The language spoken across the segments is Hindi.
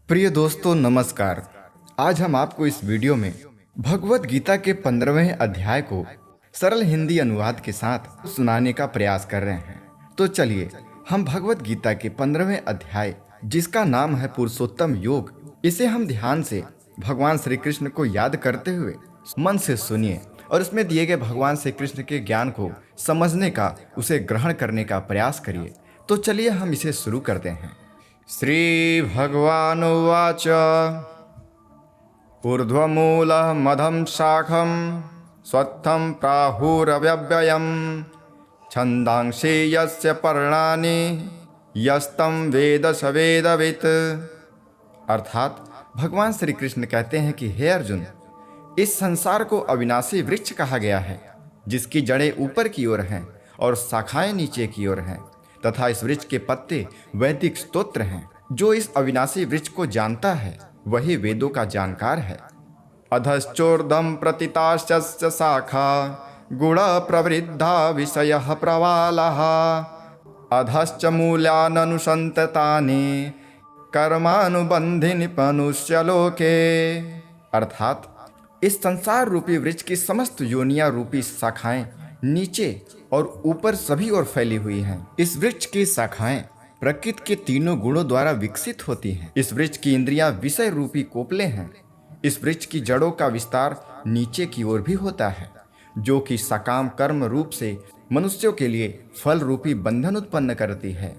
प्रिय दोस्तों नमस्कार। आज हम आपको इस वीडियो में भगवत गीता के 15वें अध्याय को सरल हिंदी अनुवाद के साथ सुनाने का प्रयास कर रहे हैं। तो चलिए हम भगवत गीता के 15वें अध्याय, जिसका नाम है पुरुषोत्तम योग, इसे हम ध्यान से भगवान श्री कृष्ण को याद करते हुए मन से सुनिए और इसमें दिए गए भगवान श्री कृष्ण के ज्ञान को समझने का, उसे ग्रहण करने का प्रयास करिए। तो चलिए हम इसे शुरू करते हैं। श्री भगवानुवाच ऊर्ध्वमूलः मधं शाखं स्वत्थं प्राहुरव्यव्ययम् छन्दांसि यस्य पर्णानि यस्तं वेद स वेदवित्। अर्थात भगवान श्री कृष्ण कहते हैं कि हे अर्जुन, इस संसार को अविनाशी वृक्ष कहा गया है, जिसकी जड़ें ऊपर की ओर हैं और शाखाएं नीचे की ओर हैं, तथा इस वृक्ष के पत्ते वैदिक स्तोत्र हैं। जो इस अविनाशी वृक्ष को जानता है वही वेदों का जानकार है। अधश्चोर्ध्वं प्रतिताश्च शाखा गुण प्रवृद्धा विषय प्रवालः अधश्च मूल्याननुसंततानि कर्मानुबंधिनि मनुष्य लोके। अर्थात इस संसार रूपी वृक्ष की समस्त योनियां रूपी शाखाएं नीचे और ऊपर सभी ओर फैली हुई हैं। इस वृक्ष की शाखाएं प्रकृति के तीनों गुणों द्वारा विकसित होती हैं। इस वृक्ष की इंद्रियां विषय रूपी कोपले हैं। इस वृक्ष की जड़ों का विस्तार नीचे की ओर भी होता है, जो कि सकाम कर्म रूप से मनुष्यों के लिए फल रूपी बंधन उत्पन्न करती है।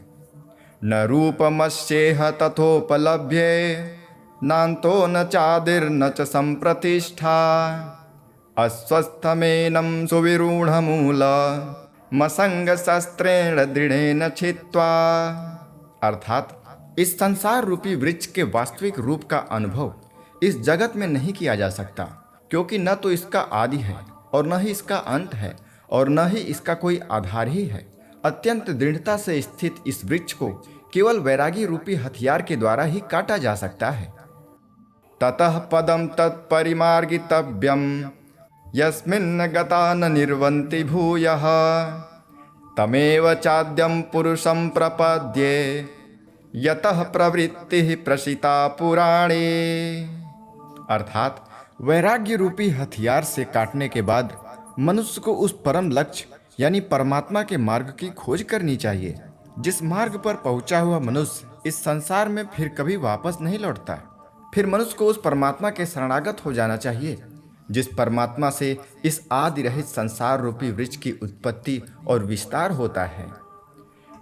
न रूपमस्येह तथोपलभ्ये नान्तो न चादिर्न च संप्रतिष्ठा अस्वस्थमेनं सुविरूढ़मूल मसंग शस्त्रेण दृढ़ेन छित्त्वा। अर्थात इस संसार रूपी वृक्ष के वास्तविक रूप का अनुभव इस जगत में नहीं किया जा सकता, क्योंकि न तो इसका आदि है और न ही इसका अंत है और न ही इसका कोई आधार ही है। अत्यंत दृढ़ता से स्थित इस वृक्ष को केवल वैरागी रूपी हथियार के द्वारा ही काटा जा सकता है। ततः पदम तत्परिमार्गितव्यम यस्मिन् गता न निर्वन्ति भूयः तमेव चाद्यं पुरुषं प्रपद्ये यतः प्रवृत्तिः प्रसिता पुराणे। अर्थात वैराग्य रूपी हथियार से काटने के बाद मनुष्य को उस परम लक्ष्य यानी परमात्मा के मार्ग की खोज करनी चाहिए। जिस मार्ग पर पहुंचा हुआ मनुष्य इस संसार में फिर कभी वापस नहीं लौटता। फिर मनुष्य को उस परमात्मा के शरणागत हो जाना चाहिए, जिस परमात्मा से इस आदि रहित संसार रूपी वृक्ष की उत्पत्ति और विस्तार होता है।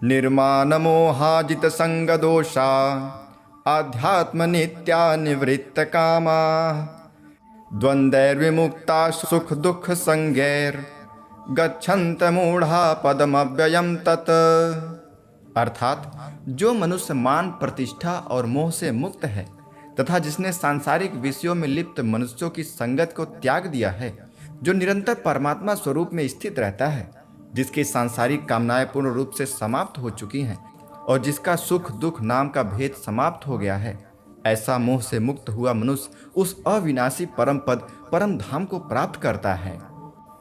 निर्माण मोहाजित संग दोषा आध्यात्म नित्या निवृत्त कामा द्वंद्वैर्विमुक्ता सुख दुख संगैर गच्छन्त मूढ़ा पदमव्ययम तत्। अर्थात जो मनुष्य मान प्रतिष्ठा और मोह से मुक्त है तथा जिसने सांसारिक विषयों में लिप्त मनुष्यों की संगत को त्याग दिया है, जो निरंतर परमात्मा स्वरूप में स्थित रहता है, जिसकी सांसारिक कामनाएं पूर्ण रूप से समाप्त हो चुकी हैं और जिसका सुख दुख नाम का भेद समाप्त हो गया है, ऐसा मोह से मुक्त हुआ मनुष्य उस अविनाशी परम पद परम धाम को प्राप्त करता है।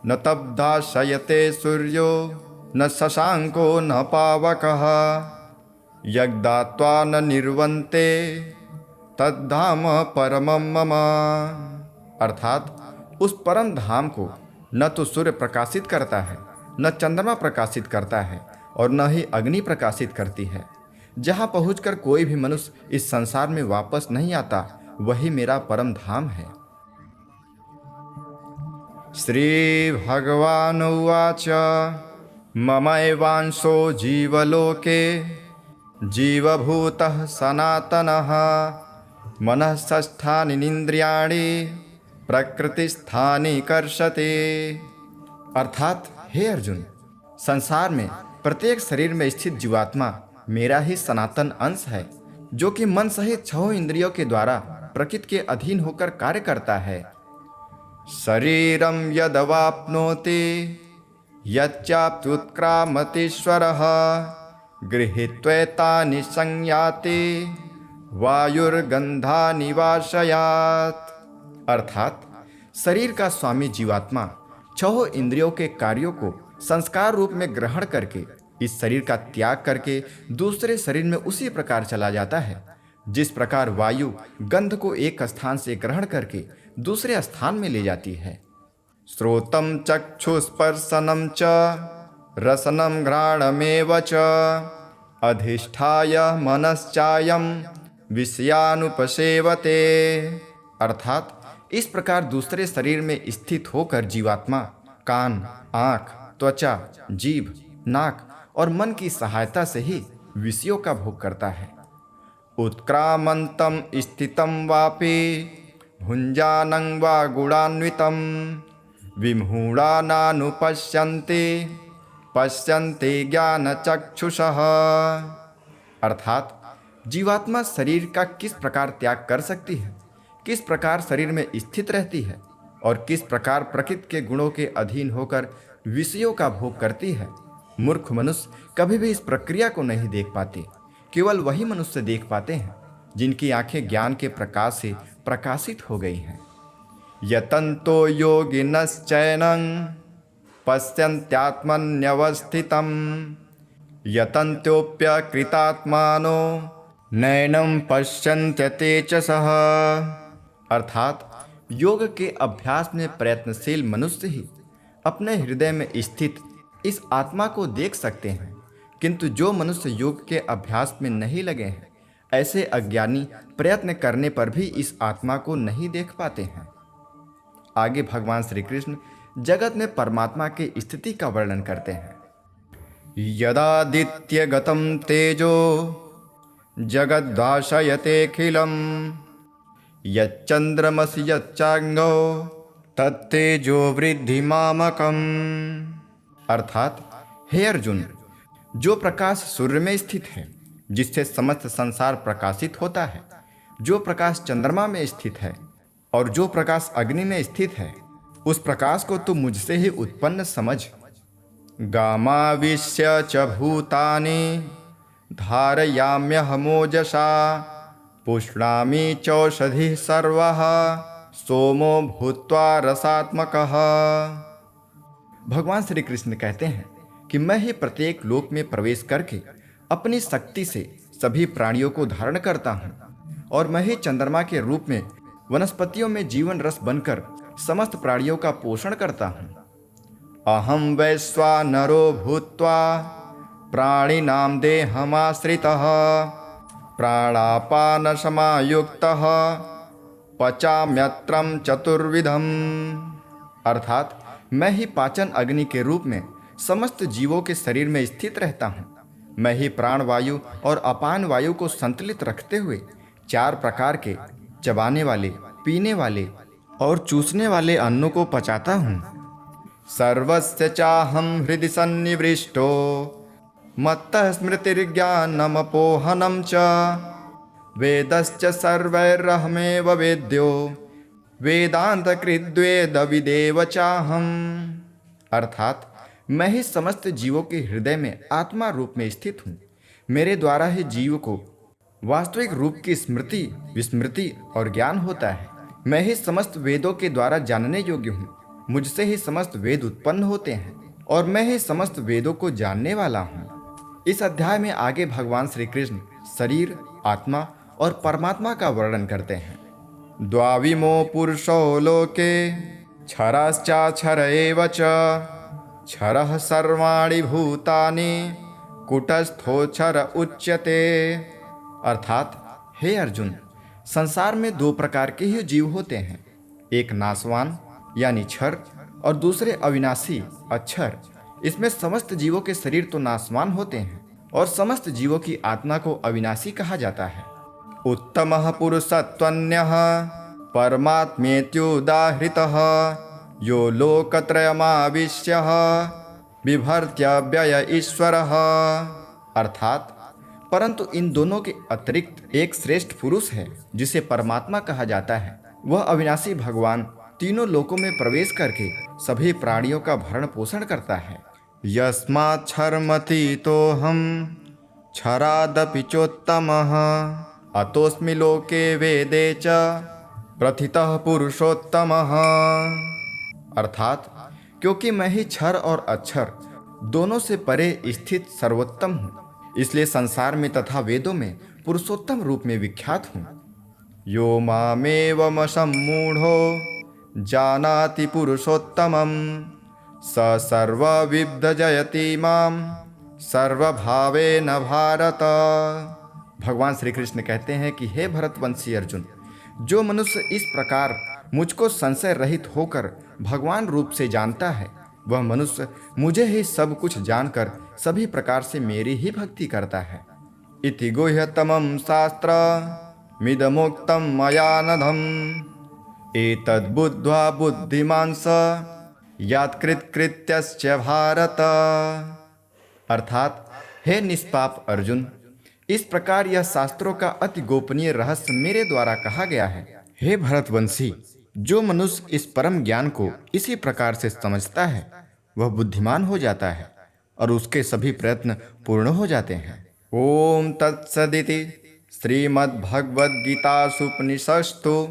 न तब्धा शयते सूर्यो न शशांको न पावकः यज्ञात्वा न निर्वन्ते तद्धाम परमं मम। अर्थात उस परम धाम को न तो सूर्य प्रकाशित करता है, न चंद्रमा प्रकाशित करता है और न ही अग्नि प्रकाशित करती है। जहाँ पहुंचकर कोई भी मनुष्य इस संसार में वापस नहीं आता, वही मेरा परम धाम है। श्री भगवानुवाच ममैवांशो जीवलोके जीवभूतः सनातनः मनः षष्ठानि निन्द्रियाणि प्रकृतिस्थानि कर्षते। अर्थात हे अर्जुन, संसार में प्रत्येक शरीर में स्थित जीवात्मा मेरा ही सनातन अंश है, जो कि मन सहित 6 इंद्रियों के द्वारा प्रकृति के अधीन होकर कार्य करता है। शरीरं यदवाप्नोति यच्चाप्युत्क्रामतीश्वरः गृहीत्वैतानि संयाति वायुर्गंधानि वाशयात्। अर्थात शरीर का स्वामी जीवात्मा 6 इंद्रियों के कार्यों को संस्कार रूप में ग्रहण करके इस शरीर का त्याग करके दूसरे शरीर में उसी प्रकार चला जाता है जिस प्रकार वायु गंध को एक स्थान से ग्रहण करके दूसरे स्थान में ले जाती है। श्रोतम चक्षुस्पर्शनम च रसनम घ्राणमेव च अधिष्ठाय मनश्चायम विषयानुपसेवते। अर्थात इस प्रकार दूसरे शरीर में स्थित होकर जीवात्मा कान, आँख, त्वचा, जीभ, नाक और मन की सहायता से ही विषयों का भोग करता है। उत्क्रामंतम स्थितम वापि भुंजानं वा गुणान्वितम विमूढ़ानानुपश्यन्ते पश्यन्ते ज्ञानचक्षुषः। अर्थात जीवात्मा शरीर का किस प्रकार त्याग कर सकती है, किस प्रकार शरीर में स्थित रहती है और किस प्रकार प्रकृति के गुणों के अधीन होकर विषयों का भोग करती है, मूर्ख मनुष्य कभी भी इस प्रक्रिया को नहीं देख पाते। केवल वही मनुष्य देख पाते हैं जिनकी आंखें ज्ञान के प्रकाश से प्रकाशित हो गई हैं। यतन्तो योगिनश्चैनं पश्यन्त्यात्मन्यवस्थितं यतन्त्योऽप्यकृतात्मानो नैनं पश्यन्त्यतेजसः। अर्थात योग के अभ्यास में प्रयत्नशील मनुष्य ही अपने हृदय में स्थित इस आत्मा को देख सकते हैं, किंतु जो मनुष्य योग के अभ्यास में नहीं लगे हैं, ऐसे अज्ञानी प्रयत्न करने पर भी इस आत्मा को नहीं देख पाते हैं। आगे भगवान श्री कृष्ण जगत में परमात्मा की स्थिति का वर्णन करते हैं। यदादित्यगतं तेजो जगद्भाषयतेऽखिलं यच्चन्द्रमसि यच्चाग्नौ तत्तेजो वृद्धिमामकम्। अर्थात हे अर्जुन, जो प्रकाश सूर्य में स्थित है जिससे समस्त संसार प्रकाशित होता है, जो प्रकाश चंद्रमा में स्थित है और जो प्रकाश अग्नि में स्थित है, उस प्रकाश को तू मुझसे ही उत्पन्न समझ। गामाविश्य च भूतानि धारयाम्यहमोजसा पुष्णामि चौषधिः सर्वः सोमो भूत्वा रसात्मकः। भगवान श्री कृष्ण कहते हैं कि मैं ही प्रत्येक लोक में प्रवेश करके अपनी शक्ति से सभी प्राणियों को धारण करता हूँ, और मैं ही चंद्रमा के रूप में वनस्पतियों में जीवन रस बनकर समस्त प्राणियों का पोषण करता हूँ। अहम वैश्वानरो भूत्वा प्राणिनां देहमाश्रितः प्राणापान समायुक्तः पचाम्यत्रं चतुर्विधम्। अर्थात मैं ही पाचन अग्नि के रूप में समस्त जीवों के शरीर में स्थित रहता हूँ। मैं ही प्राण वायु और अपान वायु को संतुलित रखते हुए 4 प्रकार के चबाने वाले, पीने वाले और चूसने वाले अन्नों को पचाता हूँ। सर्वस्य चाहं हृदि सन्निविष्टो मत्तः स्मृतिर्ज्ञानमपोहनं च वेदश्च सर्वैरहमेव वेद्यो वेदान्तकृद्वेदविदेव चाहम्। अर्थात मैं ही समस्त जीवों के हृदय में आत्मा रूप में स्थित हूँ। मेरे द्वारा ही जीव को वास्तविक रूप की स्मृति, विस्मृति और ज्ञान होता है। मैं ही समस्त वेदों के द्वारा जानने योग्य हूँ। मुझसे ही समस्त वेद उत्पन्न होते हैं और मैं ही समस्त वेदों को जानने वाला हूँ। इस अध्याय में आगे भगवान श्री कृष्ण शरीर, आत्मा और परमात्मा का वर्णन करते हैं। द्वाविमो पुरुषो लोके क्षरश्चाक्षर एव च क्षरः सर्वाणि भूतानि कूटस्थोक्षर उच्यते। अर्थात हे अर्जुन, संसार में 2 प्रकार के ही जीव होते हैं, एक नाशवान यानी क्षर और दूसरे अविनाशी अक्षर। इसमें समस्त जीवों के शरीर तो नाशवान होते हैं और समस्त जीवों की आत्मा को अविनाशी कहा जाता है। उत्तमः पुरुषत्वन्यः परमात्मेत्युदाहृतः यो लोकत्रयमाविश्य बिभर्त्यव्यय ईश्वरः। अर्थात परंतु इन दोनों के अतिरिक्त एक श्रेष्ठ पुरुष है जिसे परमात्मा कहा जाता है। वह अविनाशी भगवान तीनों लोकों में प्रवेश करके सभी प्राणियों का भरण पोषण करता है। यस्मात् क्षरमतीतोऽहं क्षरादपि चोत्तमः अतोऽस्मि लोके वेदे च प्रथितः पुरुषोत्तमः। अर्थात क्योंकि मैं ही क्षर और अक्षर दोनों से परे स्थित सर्वोत्तम हूँ, इसलिए संसार में तथा वेदों में पुरुषोत्तम रूप में विख्यात हूँ। यो मामेवम सम्मूढ़ो जानाति पुरुषोत्तमं स सर्वविद्ध माम सर्वभावेन भारत। भगवान श्री कृष्ण कहते हैं कि हे भरतवंशी अर्जुन, जो मनुष्य इस प्रकार मुझको संशय रहित होकर भगवान रूप से जानता है, वह मनुष्य मुझे ही सब कुछ जानकर सभी प्रकार से मेरी ही भक्ति करता है। इति गुह्यतमं शास्त्र मिदमुक्तं मया नघम् एतद्बुद्ध्वा बुद्धिमान् स यात्कृतकृत्यस्य भारत। अर्थात हे निष्पाप अर्जुन, इस प्रकार यह शास्त्रों का अति गोपनीय रहस्य मेरे द्वारा कहा गया है। हे भरतवंशी, जो मनुष्य इस परम ज्ञान को इसी प्रकार से समझता है, वह बुद्धिमान हो जाता है और उसके सभी प्रयत्न पूर्ण हो जाते हैं। ओम तत्सदिति श्रीमद्भगवद्गीतासूपनिषत्सु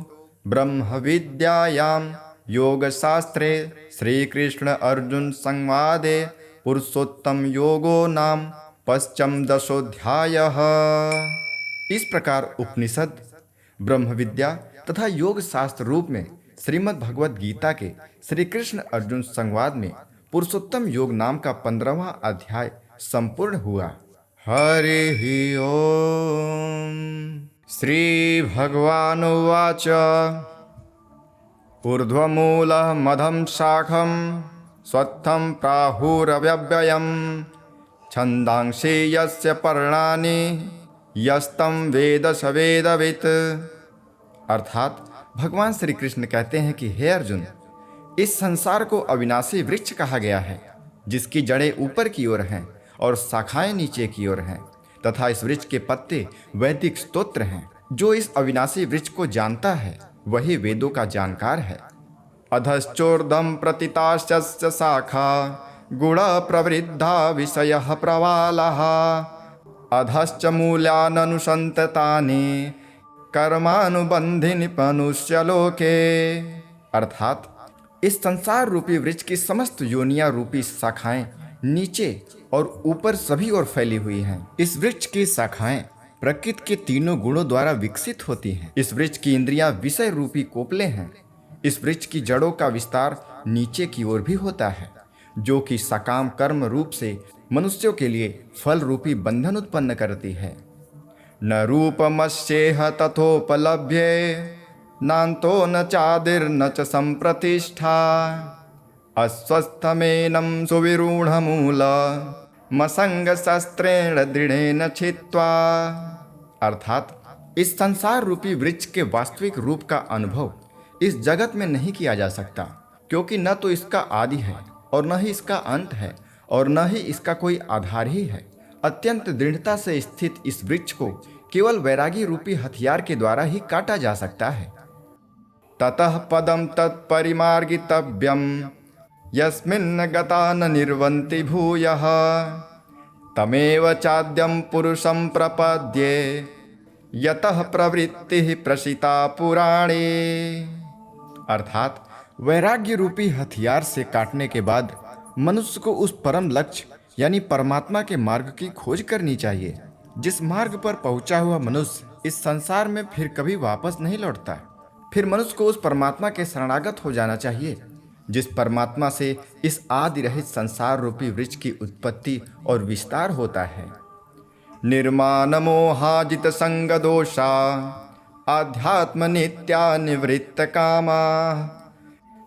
ब्रह्म विद्यायां योगशास्त्रे श्रीकृष्ण अर्जुन संवादे पुरुषोत्तम योगो नाम पश्चमदशोऽध्यायः। इस प्रकार उपनिषद, ब्रह्म विद्या तथा योग शास्त्र रूप में श्रीमद् भगवद गीता के श्री कृष्ण अर्जुन संवाद में पुरुषोत्तम योग नाम का 15वां अध्याय संपूर्ण हुआ। हरि ओम। श्री भगवानुवाच ऊर्ध्वमूलः मधं शाखं स्वत्थं प्राहुरव्यव्ययम् छन्दांसि यस्य पर्णानि यस्तं वेद स वेदवित्। अर्थात भगवान श्री कृष्ण कहते हैं कि हे अर्जुन, इस संसार को अविनाशी वृक्ष कहा गया है, जिसकी जड़ें ऊपर की ओर हैं और शाखाएं नीचे की ओर हैं, तथा इस वृक्ष के पत्ते वैदिक स्तोत्र हैं। जो इस अविनाशी वृक्ष को जानता है, वही वेदों का जानकार है। अधश्चोर्ध्वं प्रतिताश्च शाखा गुण प्रवृद्धा विषयः प्रवालः अधश्च मूल्याननुसंततानि कर्मानुबंधिनि मनुष्यलोके। अर्थात इस संसार रूपी वृक्ष की समस्त योनियां रूपी शाखाएं नीचे और ऊपर सभी ओर फैली हुई हैं। इस वृक्ष की शाखाएं प्रकृति के तीनों गुणों द्वारा विकसित होती हैं। इस वृक्ष की इंद्रियां विषय रूपी कोपले हैं। इस वृक्ष की जड़ों का विस्तार नीचे की ओर भी होता है, जो कि सकाम कर्म रूप से मनुष्यों के लिए फल रूपी बंधन उत्पन्न करती है। न रूपमस्येह तथोपलभ्ये नान्तो न चादिर्न च संप्रतिष्ठा अस्वस्थमेनं सुविरूढ़मूल मसंग शस्त्रेण दृढ़ेन छित्त्वा। अर्थात इस संसार रूपी वृक्ष के वास्तविक रूप का अनुभव इस जगत में नहीं किया जा सकता, क्योंकि न तो इसका आदि है और न ही इसका अंत है और न ही इसका कोई आधार ही है। अत्यंत दृढ़ता से स्थित इस वृक्ष को केवल वैरागी रूपी हथियार के द्वारा ही काटा जा सकता है। ततः पदम तत्परिमार्गितव्यम यस्मिन् गता न निर्वन्ति भूयः तमेव चाद्यं पुरुषं प्रपद्ये यतः प्रवृत्तिः प्रसिता पुराणे। अर्थात वैराग्य रूपी हथियार से काटने के बाद मनुष्य को उस परम लक्ष्य यानी परमात्मा के मार्ग की खोज करनी चाहिए, जिस मार्ग पर पहुंचा हुआ मनुष्य इस संसार में फिर कभी वापस नहीं लौटता। फिर मनुष्य को उस परमात्मा के शरणागत हो जाना चाहिए, जिस परमात्मा से इस आदि रहित संसार रूपी वृक्ष की उत्पत्ति और विस्तार होता है। निर्माण मोहाजित संग दोषा आध्यात्म नित्या निवृत्त कामा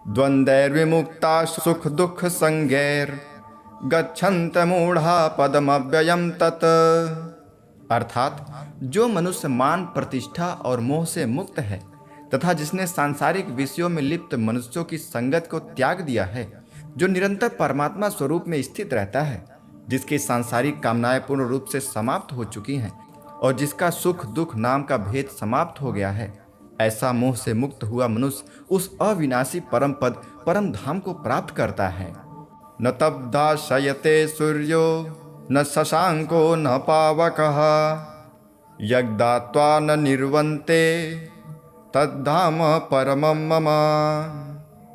द्वंद्वैर्विमुक्ता सुख दुख संगैर गच्छन्त मूढ़ा पदमव्ययम तत्। अर्थात जो मनुष्य मान प्रतिष्ठा और मोह से मुक्त है तथा जिसने सांसारिक विषयों में लिप्त मनुष्यों की संगत को त्याग दिया है, जो निरंतर परमात्मा स्वरूप में स्थित रहता है, जिसकी सांसारिक कामनाएं पूर्ण रूप से समाप्त हो चुकी हैं और जिसका सुख दुख नाम का भेद समाप्त हो गया है, ऐसा मोह से मुक्त हुआ मनुष्य उस अविनाशी परम पद परम धाम को प्राप्त करता है। न तब्दाशयते सूर्यो न शशांको न पावकः यज्ञात्वा न निर्वन्ते तद्धाम परमं मम।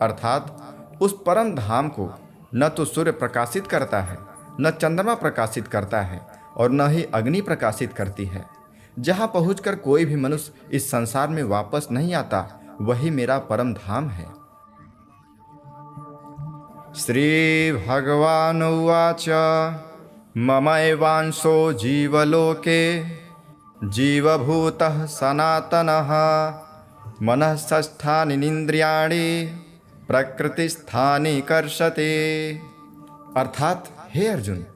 अर्थात उस परम धाम को न तो सूर्य प्रकाशित करता है, न चंद्रमा प्रकाशित करता है और न ही अग्नि प्रकाशित करती है। जहाँ पहुंचकर कोई भी मनुष्य इस संसार में वापस नहीं आता, वही मेरा परम धाम है। श्री भगवान उवाच ममैवांशो जीवलोके जीवभूतः सनातनः मनः षष्ठानीन्द्रियाणि प्रकृतिस्थानि कर्षते। अर्थात हे अर्जुन,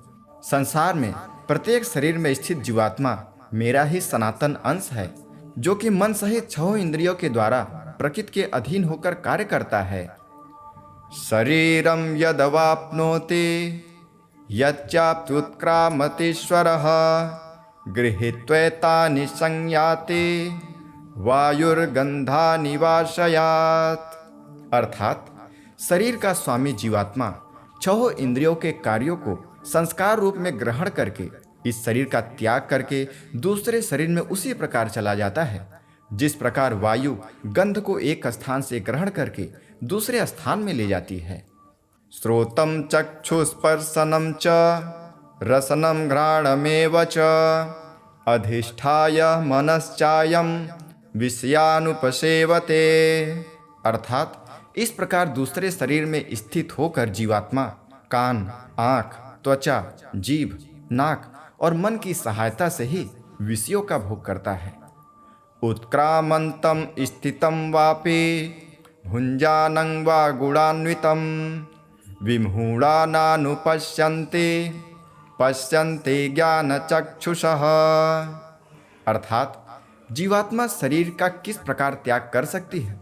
संसार में प्रत्येक शरीर में स्थित जीवात्मा मेरा ही सनातन अंश है, जो कि मन सहित 6 इंद्रियों के द्वारा प्रकृति के अधीन होकर कार्य करता है। शरीरं यदवाप्नोति यच्चाप्युत्क्रामतीश्वरः गृहीत्वैतानि संयाति वायुर्गंधानि वाशयात्। अर्थात शरीर का स्वामी जीवात्मा 6 इंद्रियों के कार्यों को संस्कार रूप में ग्रहण करके इस शरीर का त्याग करके दूसरे शरीर में उसी प्रकार चला जाता है, जिस प्रकार वायु गंध को एक स्थान से ग्रहण करके दूसरे स्थान में ले जाती है। श्रोतम चक्षुस्पर्शनम च रसनम घ्राणमेव च अधिष्ठाय मनश्चायम विषयानुपसेवते। अर्थात इस प्रकार दूसरे शरीर में स्थित होकर जीवात्मा कान, आँख, त्वचा, जीभ, नाक और मन की सहायता से ही विषयों का भोग करता है। उत्क्रामंतम स्थितम वापि भुंजानं वा गुणान्वितं विमूढ़ानानुपश्यन्ते पश्यन्ते ज्ञानचक्षुषः। अर्थात जीवात्मा शरीर का किस प्रकार त्याग कर सकती है,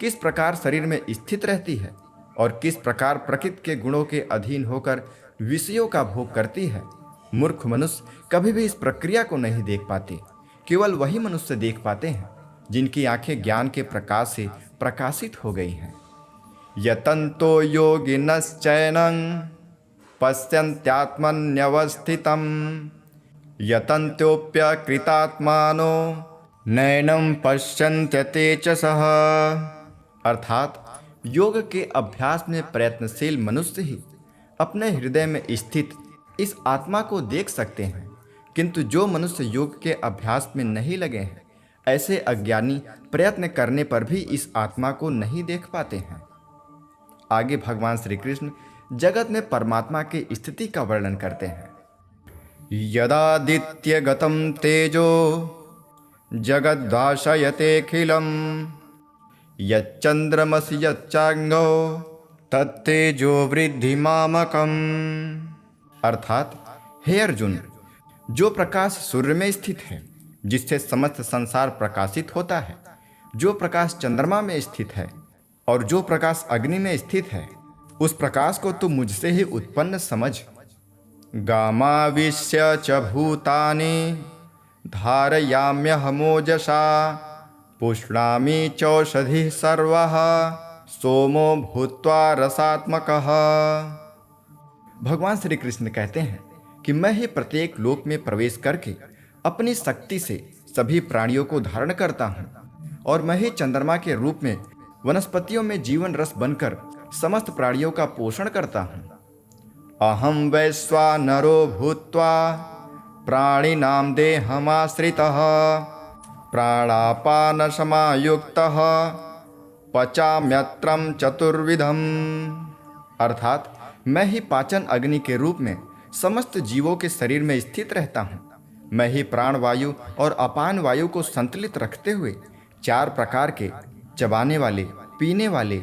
किस प्रकार शरीर में स्थित रहती है और किस प्रकार प्रकृति के गुणों के अधीन होकर विषयों का भोग करती है, मूर्ख मनुष्य कभी भी इस प्रक्रिया को नहीं देख पाते। केवल वही मनुष्य देख पाते हैं जिनकी आंखें ज्ञान के प्रकाश से प्रकाशित हो गई हैं। यतन्तो योगिनश्चैनं पश्यन्त्यात्मन्यवस्थितं यतन्त्योऽप्यकृतात्मानो नैनं पश्यन्त्यतेजसः। अर्थात योग के अभ्यास में प्रयत्नशील मनुष्य ही अपने हृदय में स्थित इस आत्मा को देख सकते हैं, किंतु जो मनुष्य योग के अभ्यास में नहीं लगे हैं, ऐसे अज्ञानी प्रयत्न करने पर भी इस आत्मा को नहीं देख पाते हैं। आगे भगवान श्री कृष्ण जगत में परमात्मा की स्थिति का वर्णन करते हैं। यदादित्यगतं तेजो जगद्भासयतेऽखिलं यच्चन्द्रमसि यच्चाग्नौ तत्तेजो वृद्धिमामकम्। अर्थात हे अर्जुन, जो प्रकाश सूर्य में स्थित है, जिससे समस्त संसार प्रकाशित होता है, जो प्रकाश चंद्रमा में स्थित है और जो प्रकाश अग्नि में स्थित है, उस प्रकाश को तू मुझसे ही उत्पन्न समझ। गामाविश्य च भूतानि धारयाम्यहमोजसा पुष्णामि चौषधिः सर्वः सोमो भूत्वा रसात्मकः। भगवान श्री कृष्ण कहते हैं कि मैं ही प्रत्येक लोक में प्रवेश करके अपनी शक्ति से सभी प्राणियों को धारण करता हूँ, और मैं ही चंद्रमा के रूप में वनस्पतियों में जीवन रस बनकर समस्त प्राणियों का पोषण करता हूँ। अहम वैश्वानरो भूत्वा प्राणिनां देहमाश्रितः प्राणापान समायुक्तः पचाम्यत्रं चतुर्विधम्। अर्थात मैं ही पाचन अग्नि के रूप में समस्त जीवों के शरीर में स्थित रहता हूँ। मैं ही प्राण वायु और अपान वायु को संतुलित रखते हुए 4 प्रकार के चबाने वाले, पीने वाले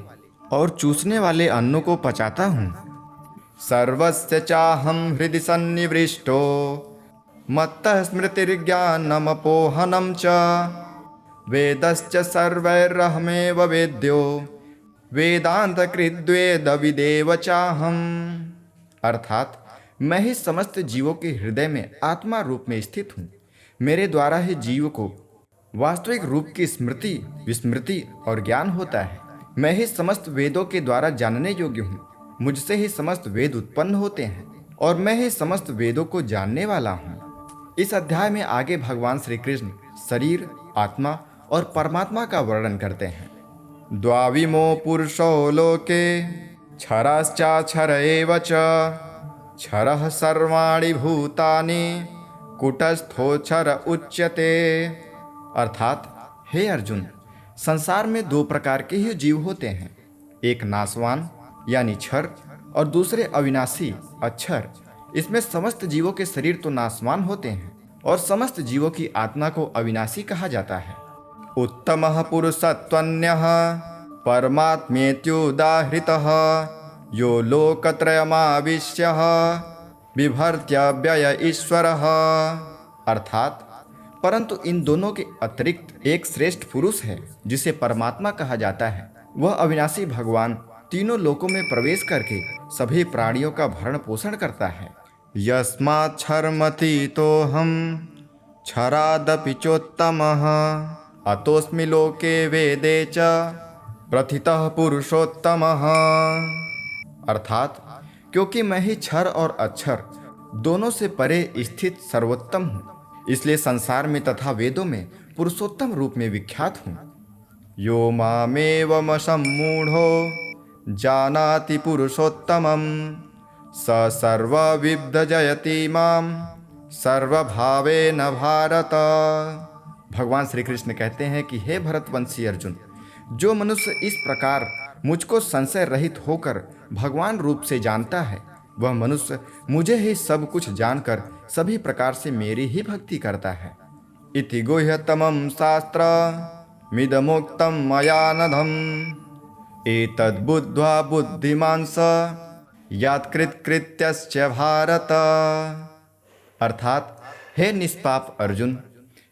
और चूसने वाले अन्नों को पचाता हूँ। सर्वस्य चाहं हृदि सन्निविष्टो मत्तः स्मृतिर्ज्ञानमपोहनं च वेदश्च सर्वैरहमेव वेद्यो वेदान्तकृद्वेदविदेव चाहम्। अर्थात मैं ही समस्त जीवों के हृदय में आत्मा रूप में स्थित हूँ। मेरे द्वारा ही जीव को वास्तविक रूप की स्मृति, विस्मृति और ज्ञान होता है। मैं ही समस्त वेदों के द्वारा जानने योग्य हूँ। मुझसे ही समस्त वेद उत्पन्न होते हैं और मैं ही समस्त वेदों को जानने वाला हूँ। इस अध्याय में आगे भगवान श्री कृष्ण शरीर, आत्मा और परमात्मा का वर्णन करते हैं। द्वाविमो पुरुषो लोके क्षरश्चाक्षर एव च क्षरः सर्वाणि भूतानि कुटस्थोक्षर उच्यते। अर्थात हे अर्जुन, संसार में दो प्रकार के ही जीव होते हैं, एक नाशवान यानी क्षर और दूसरे अविनाशी अक्षर। इसमें समस्त जीवों के शरीर तो नाशवान होते हैं और समस्त जीवों की आत्मा को अविनाशी कहा जाता है। उत्तमः पुरुषत्वन्यः परमात्मेत्युदाहृतः यो लोकत्रयमाविश्य बिभर्त्यव्यय ईश्वरः। अर्थात परंतु इन दोनों के अतिरिक्त एक श्रेष्ठ पुरुष है जिसे परमात्मा कहा जाता है। वह अविनाशी भगवान तीनों लोकों में प्रवेश करके सभी प्राणियों का भरण पोषण करता है। यस्मात् क्षरमतीतोऽहं क्षरादपि चोत्तमः अतोऽस्मि लोके वेदे च प्रथितः पुरुषोत्तमः। अर्थात क्योंकि मैं ही क्षर और अक्षर दोनों से परे स्थित सर्वोत्तम हूँ, इसलिए संसार में तथा वेदों में पुरुषोत्तम रूप में विख्यात हूँ। यो मामेवमसम्मूढ़ो जानाति पुरुषोत्तमं स सर्वविद्यजयति मां सर्वभावेन भारत। भगवान श्री कृष्ण कहते हैं कि हे भरतवंशी अर्जुन, जो मनुष्य इस प्रकार मुझको संशय रहित होकर भगवान रूप से जानता है, वह मनुष्य मुझे ही सब कुछ जानकर सभी प्रकार से मेरी ही भक्ति करता है। इति गुह्यतमं शास्त्रमिदमुक्तं मया नघम् एतद्बुद्ध्वा बुद्धिमान् स यात्कृतकृत्यस्य भारत। अर्थात हे निष्पाप अर्जुन,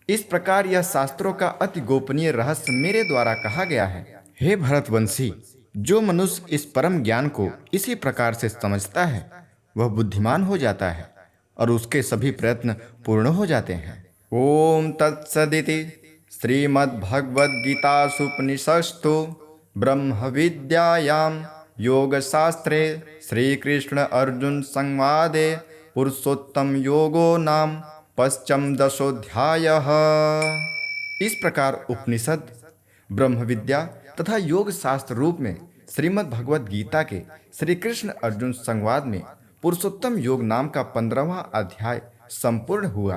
इस प्रकार यह शास्त्रों का अति गोपनीय रहस्य मेरे द्वारा कहा गया है। हे भरतवंशी, जो मनुष्य इस परम ज्ञान को इसी प्रकार से समझता है वह बुद्धिमान हो जाता है और उसके सभी प्रयत्न पूर्ण हो जाते हैं। ओम तत्सदिति श्रीमद्भगवद्गीतासूपनिषत्सु ब्रह्म विद्यायां योगशास्त्रे श्रीकृष्ण अर्जुन संवादे पुरुषोत्तम योगो नाम पश्चमदशोऽध्यायः। इस प्रकार उपनिषद, ब्रह्म विद्या तथा योग शास्त्र रूप में श्रीमद् भगवद गीता के श्री कृष्ण अर्जुन संवाद में पुरुषोत्तम योग नाम का 15वां अध्याय संपूर्ण हुआ।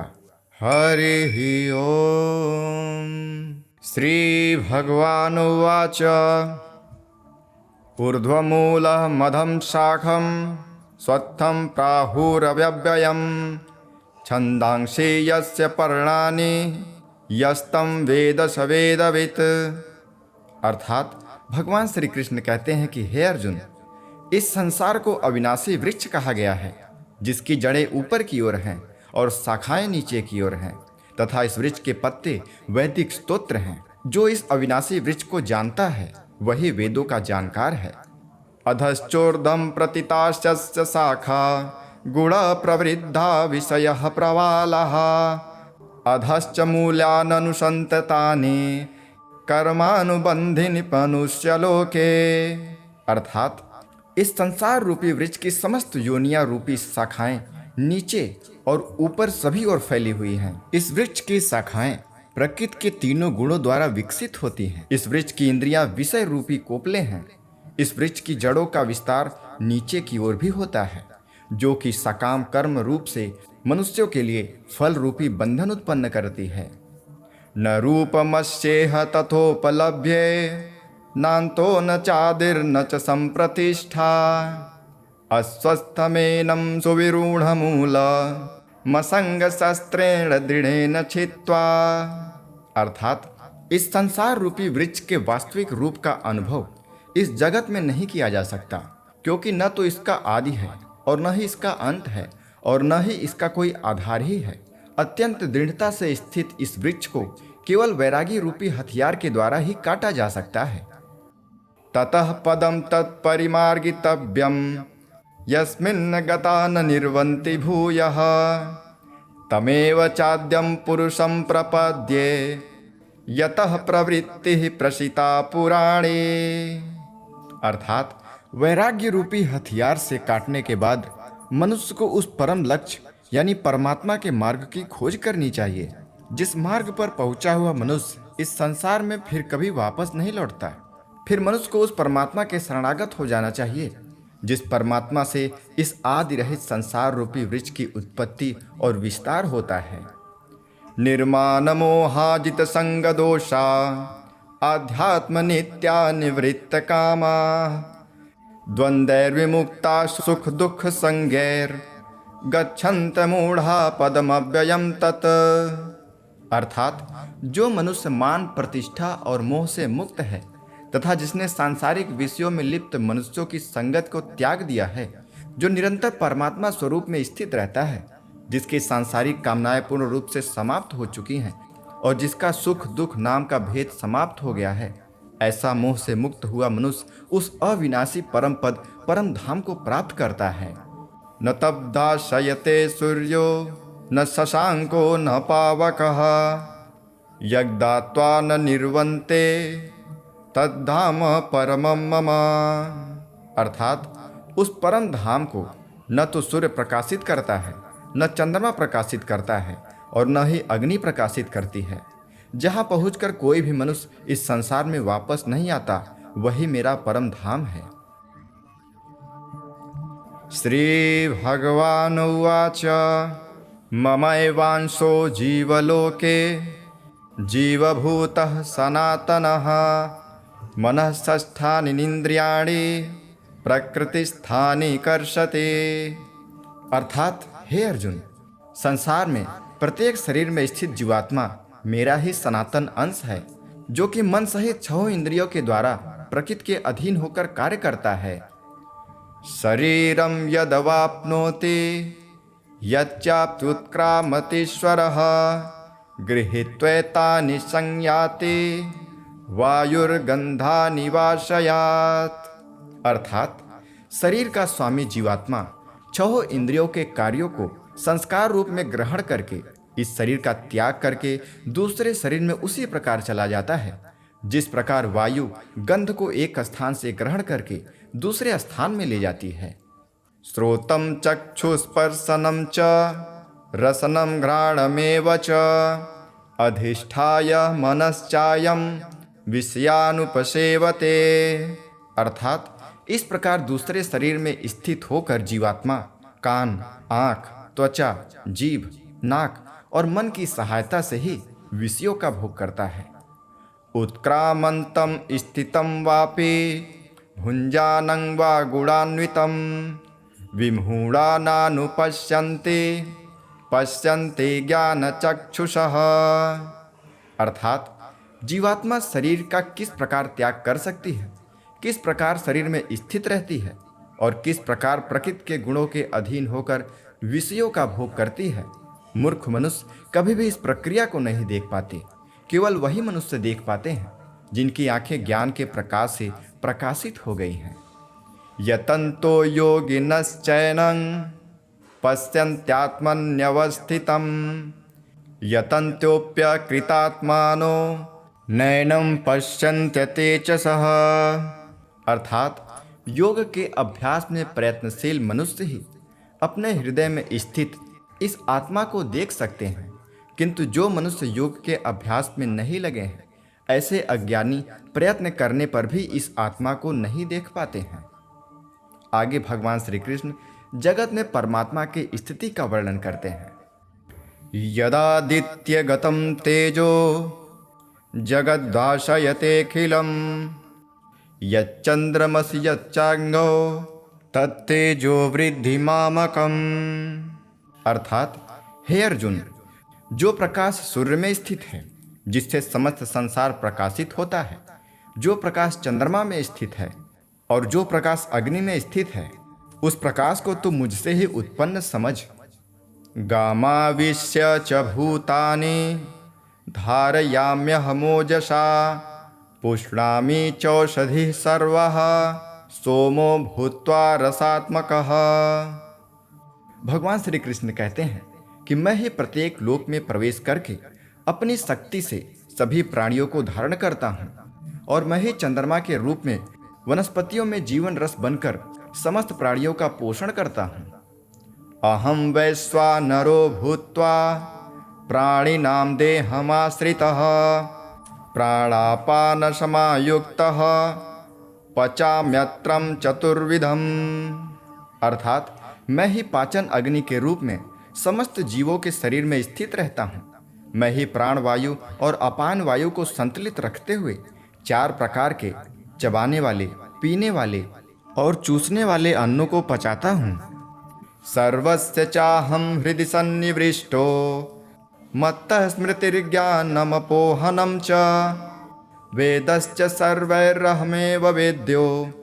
हरि ओम। श्री भगवानुवाच ऊर्ध्वमूलः मधं शाखं स्वत्थं प्राहुरव्यव्ययं छन्दांसि यस्य पर्णानि यस्तं वेद स वेदवित्। अर्थात भगवान श्री कृष्ण कहते हैं कि हे अर्जुन, इस संसार को अविनाशी वृक्ष कहा गया है जिसकी जड़ें ऊपर की ओर हैं और शाखाएं नीचे की ओर हैं, तथा इस वृक्ष के पत्ते वैदिक स्तोत्र हैं। जो इस अविनाशी वृक्ष को जानता है वही वेदों का जानकार है। अधश्चोर्ध्वं प्रतिताश्च शाखा गुण प्रवृद्धा विषयः प्रवालः अधश्च मूल्याननुसन्ततानि कर्मानुबंधिनि मनुष्यलोके। अर्थात इस संसार रूपी वृक्ष की समस्त योनियां रूपी शाखाएं नीचे और ऊपर सभी ओर फैली हुई हैं। इस वृक्ष की शाखाएं प्रकृति के तीनों गुणों द्वारा विकसित होती हैं। इस वृक्ष की इंद्रियां विषय रूपी कोपले हैं। इस वृक्ष की जड़ों का विस्तार नीचे की ओर भी होता है, जो कि सकाम कर्म रूप से मनुष्यों के लिए फल रूपी बंधन उत्पन्न करती है। न रूपमस्येह तथोपलभ्ये नान्तो न चादिर्न च संप्रतिष्ठा अस्वस्थमेनं सुविरूढ़मूल मसंगशस्त्रेण दृढ़ेन छित्त्वा। अर्थात इस संसार रूपी वृक्ष के वास्तविक रूप का अनुभव इस जगत में नहीं किया जा सकता, क्योंकि न तो इसका आदि है और न ही इसका अंत है और न ही इसका कोई आधार ही है। अत्यंत दृढ़ता से स्थित इस वृक्ष को केवल वैरागी रूपी हथियार के द्वारा ही काटा जा सकता है। ततः पदम तत्परिमार्गितव्यम यस्मिन् गता न निर्वन्ति भूयः तमेव चाद्यं पुरुषं प्रपद्ये यतः प्रवृत्तिः प्रसिता पुराणे। अर्थात वैराग्य रूपी हथियार से काटने के बाद मनुष्य को उस परम लक्ष्य यानी परमात्मा के मार्ग की खोज करनी चाहिए, जिस मार्ग पर पहुंचा हुआ मनुष्य इस संसार में फिर कभी वापस नहीं लौटता। फिर मनुष्य को उस परमात्मा के शरणागत हो जाना चाहिए जिस परमात्मा से इस आदि रहित संसार रूपी वृक्ष की उत्पत्ति और विस्तार होता है। निर्माण मोहाजित संग दोषा आध्यात्म नित्या निवृत्त कामा द्वंद्वैर्विमुक्ता सुख दुख संगैर गच्छन्त मूढ़ा पदमव्ययम तत्। अर्थात जो मनुष्य मान प्रतिष्ठा और मोह से मुक्त है तथा जिसने सांसारिक विषयों में लिप्त मनुष्यों की संगत को त्याग दिया है, जो निरंतर परमात्मा स्वरूप में स्थित रहता है, जिसकी सांसारिक कामनाएं पूर्ण रूप से समाप्त हो चुकी हैं और जिसका सुख दुख नाम का भेद समाप्त हो गया है, ऐसा मोह से मुक्त हुआ मनुष्य उस अविनाशी परम पद परम धाम को प्राप्त करता है। न तब्दाशयते सूर्यो न शशांको न पावकः यज्ञात्वा न निर्वन्ते तद्धाम परमं मम। अर्थात उस परम धाम को न तो सूर्य प्रकाशित करता है, न चंद्रमा प्रकाशित करता है और न ही अग्नि प्रकाशित करती है। जहाँ पहुंचकर कोई भी मनुष्य इस संसार में वापस नहीं आता, वही मेरा परम धाम है। श्री भगवान उवाच ममैवांशो जीवलोके जीवभूतः सनातनः मनःस्थानीन्द्रियाणि प्रकृतिस्थानि कर्षते। अर्थात हे अर्जुन, संसार में प्रत्येक शरीर में स्थित जीवात्मा मेरा ही सनातन अंश है, जो कि मन सहित छहों इंद्रियों के द्वारा प्रकृति के अधीन होकर कार्य करता है। शरीरम यदवाप्नोति यच्चाप्युत्क्रामतीश्वरः गृहीत्वैतानि संयाति वायुर्गंधानि वाशयात्। अर्थात शरीर का स्वामी जीवात्मा छहों इंद्रियों के कार्यों को संस्कार रूप में ग्रहण करके इस शरीर का त्याग करके दूसरे शरीर में उसी प्रकार चला जाता है, जिस प्रकार वायु गंध को एक स्थान से ग्रहण करके दूसरे स्थान में ले जाती है। श्रोतम चक्षुस्पर्शनम च रसनम घ्राणमेव च अधिष्ठाय मनश्चायम विषयानुपसेवते। अर्थात इस प्रकार दूसरे शरीर में स्थित होकर जीवात्मा कान, आँख, त्वचा, जीभ, नाक और मन की सहायता से ही विषयों का भोग करता है। उत्क्रामंतम स्थितम वापि भुंजानं वा गुणान्वितम विमूढ़ानानुपश्यन्ते पश्यन्ते ज्ञानचक्षुषः। अर्थात जीवात्मा शरीर का किस प्रकार त्याग कर सकती है, किस प्रकार शरीर में स्थित रहती है और किस प्रकार प्रकृति के गुणों के अधीन होकर विषयों का भोग करती है, मूर्ख मनुष्य कभी भी इस प्रक्रिया को नहीं देख पाते। केवल वही मनुष्य देख पाते हैं जिनकी आंखें ज्ञान के प्रकाश से प्रकाशित हो गई हैं। यतन्तो योगिनश्चैनं पश्यन्त्यात्मन्यवस्थितं यतन्त्योऽप्यकृतात्मानो नैनं पश्यन्त्यतेजसः। अर्थात योग के अभ्यास में प्रयत्नशील मनुष्य ही अपने हृदय में स्थित इस आत्मा को देख सकते हैं, किंतु जो मनुष्य योग के अभ्यास में नहीं लगे हैं, ऐसे अज्ञानी प्रयत्न करने पर भी इस आत्मा को नहीं देख पाते हैं। आगे भगवान श्री कृष्ण जगत में परमात्मा की स्थिति का वर्णन करते हैं। यदादित्यगतं तेजो जगद्भाषयतेऽखिलं यच्चन्द्रमसि यच्चाग्नौ तत्तेजो वृद्धिमामकम्। अर्थात हे अर्जुन, जो प्रकाश सूर्य में स्थित है, जिससे समस्त संसार प्रकाशित होता है, जो प्रकाश चंद्रमा में स्थित है और जो प्रकाश अग्नि में स्थित है, उस प्रकाश को तू मुझसे ही उत्पन्न समझ। गामाविश्य च भूतानि धारयाम्यहमोजसा पुष्णामि चौषधिः सर्वः सोमो भूत्वा रसात्मकः। भगवान श्री कृष्ण कहते हैं कि मैं ही प्रत्येक लोक में प्रवेश करके अपनी शक्ति से सभी प्राणियों को धारण करता हूँ और मैं ही चंद्रमा के रूप में वनस्पतियों में जीवन रस बनकर समस्त प्राणियों का पोषण करता हूँ। अहम वैश्वानरो भूत्वा प्राणिनां देहमाश्रितः प्राणापान समायुक्तः पचाम्यत्रम चतुर्विधम, अर्थात मैं ही पाचन अग्नि के रूप में समस्त जीवों के शरीर में स्थित रहता हूँ। मैं ही प्राण वायु और अपान वायु को संतुलित रखते हुए 4 प्रकार के चबाने वाले, पीने वाले और चूसने वाले अन्नों को पचाता हूँ। सर्वस्य चाहं हृदि सन्निविष्टो मत्तः स्मृतिर्ज्ञानमपोहनं च वेदश्च सर्वैरहमेव वेद्यो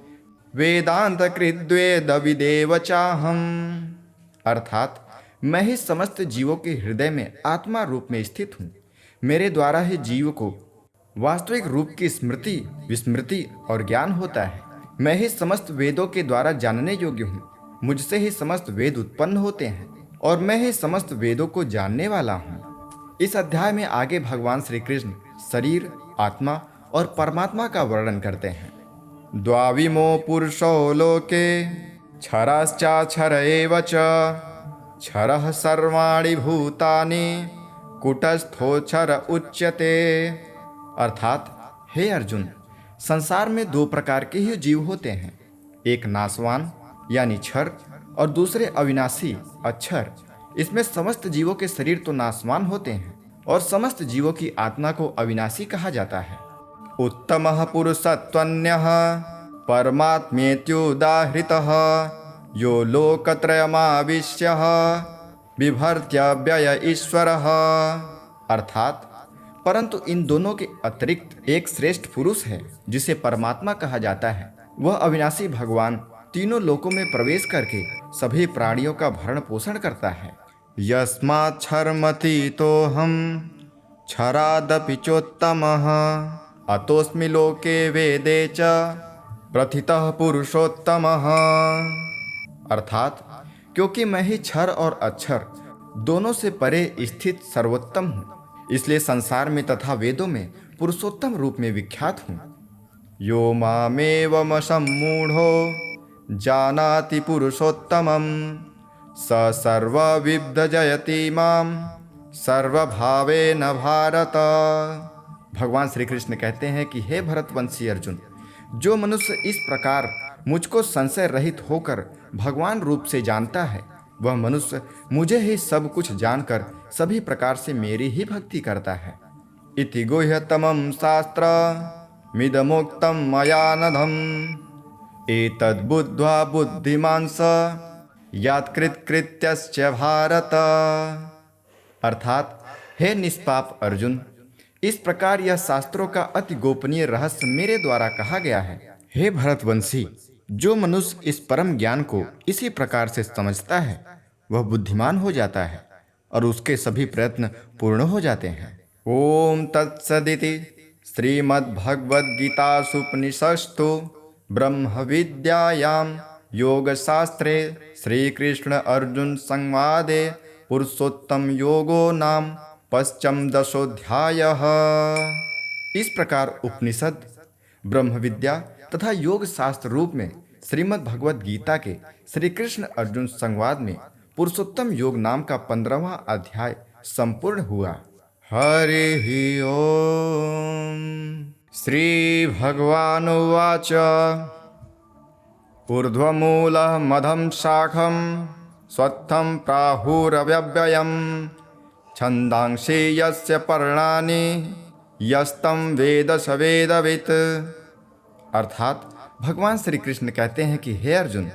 वेदान्तकृद्वेदविदेव चाहम्, अर्थात मैं ही समस्त जीवों के हृदय में आत्मा रूप में स्थित हूँ। मेरे द्वारा ही जीव को वास्तविक रूप की स्मृति, विस्मृति और ज्ञान होता है। मैं ही समस्त वेदों के द्वारा जानने योग्य हूँ। मुझसे ही समस्त वेद उत्पन्न होते हैं और मैं ही समस्त वेदों को जानने वाला हूँ। इस अध्याय में आगे भगवान श्री कृष्ण शरीर, आत्मा और परमात्मा का वर्णन करते हैं। द्वाविमो पुरुषो लोके क्षराश्चाक्षर एव च क्षरः सर्वाणि भूतानि कूटस्थोक्षर उच्यते, अर्थात हे अर्जुन, संसार में 2 प्रकार के ही जीव होते हैं, एक नाशवान यानी क्षर और दूसरे अविनाशी अक्षर। इसमें समस्त जीवों के शरीर तो नाशवान होते हैं और समस्त जीवों की आत्मा को अविनाशी कहा जाता है। उत्तमः पुरुषत्वन्यः परमात्मेत्युदाहृतः यो लोकत्रयमाविश्य बिभर्त्य ईश्वरः, अर्थात परंतु इन दोनों के अतिरिक्त एक श्रेष्ठ पुरुष है जिसे परमात्मा कहा जाता है। वह अविनाशी भगवान तीनों लोकों में प्रवेश करके सभी प्राणियों का भरण पोषण करता है। यस्मात् क्षरमतीतोऽहं क्षरादपि चोत्तमः अतोऽस्मि लोके वेदे च प्रथितः पुरुषोत्तमः, अर्थात क्योंकि मैं ही क्षर और अक्षर दोनों से परे स्थित सर्वोत्तम हूँ, इसलिए संसार में तथा वेदों में पुरुषोत्तम रूप में विख्यात हूँ। यो मामेवम सम्मूढ़ो जानाति पुरुषोत्तमं स सर्वविद्यजयति मां सर्वभावेन भारत। भगवान श्री कृष्ण कहते हैं कि हे भरतवंशी अर्जुन, जो मनुष्य इस प्रकार मुझको संशय रहित होकर भगवान रूप से जानता है, वह मनुष्य मुझे ही सब कुछ जानकर सभी प्रकार से मेरी ही भक्ति करता है। इति गुह्यतमं शास्त्र मिदमुक्तं मया नघम् एतद्बुद्ध्वा बुद्धिमान् स यात्कृतकृत्यश्च भारत, अर्थात हे निष्पाप अर्जुन, इस प्रकार यह शास्त्रों का अति गोपनीय रहस्य मेरे द्वारा कहा गया है। हे भरतवंशी, जो मनुष्य इस परम ज्ञान को इसी प्रकार से समझता है वह बुद्धिमान हो जाता है और उसके सभी प्रयत्न पूर्ण हो जाते हैं। ओम तत्सदिति श्रीमद्भगवद्गीतासूपनिषत्सु ब्रह्म विद्यायां योगशास्त्रे श्रीकृष्ण अर्जुन संवादे पुरुषोत्तम योगो नाम पश्चमदशोऽध्यायः। इस प्रकार उपनिषद, ब्रह्म विद्या तथा योग शास्त्र रूप में श्रीमद् भगवद गीता के श्री कृष्ण अर्जुन संवाद में पुरुषोत्तम योग नाम का 15वां अध्याय संपूर्ण हुआ। हरि ओम। श्री भगवानुवाच ऊर्ध्वमूलः मधं शाखं स्वत्थं प्राहुरव्यव्ययम् छन्दांसि यस्य पर्णानि यस्तं वेद स वेदवित्, अर्थात भगवान श्री कृष्ण कहते हैं कि हे अर्जुन,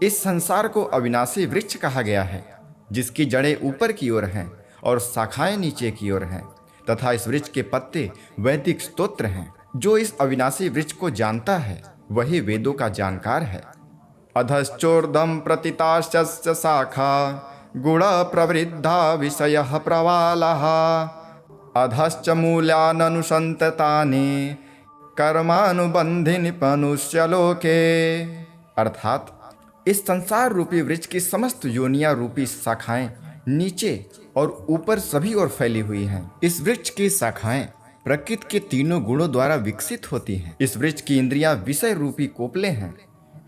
इस संसार को अविनाशी वृक्ष कहा गया है जिसकी जड़ें ऊपर की ओर हैं और शाखाएं नीचे की ओर हैं, तथा इस वृक्ष के पत्ते वैदिक स्तोत्र हैं। जो इस अविनाशी वृक्ष को जानता है वही वेदों का जानकार है। अधश्चोर्ध्वं प्रतिताश्च शाखा गुण प्रवृद्धा विषयः प्रवालः अधश्च मूल्याननुसन्ततानि कर्मानुबन्धिनि मनुष्यलोके, अर्थात इस संसार रूपी वृक्ष की समस्त योनियां रूपी शाखाएं नीचे और ऊपर सभी ओर फैली हुई हैं। इस वृक्ष की शाखाएं प्रकृति के तीनों गुणों द्वारा विकसित होती हैं। इस वृक्ष की इंद्रियां विषय रूपी कोपले हैं।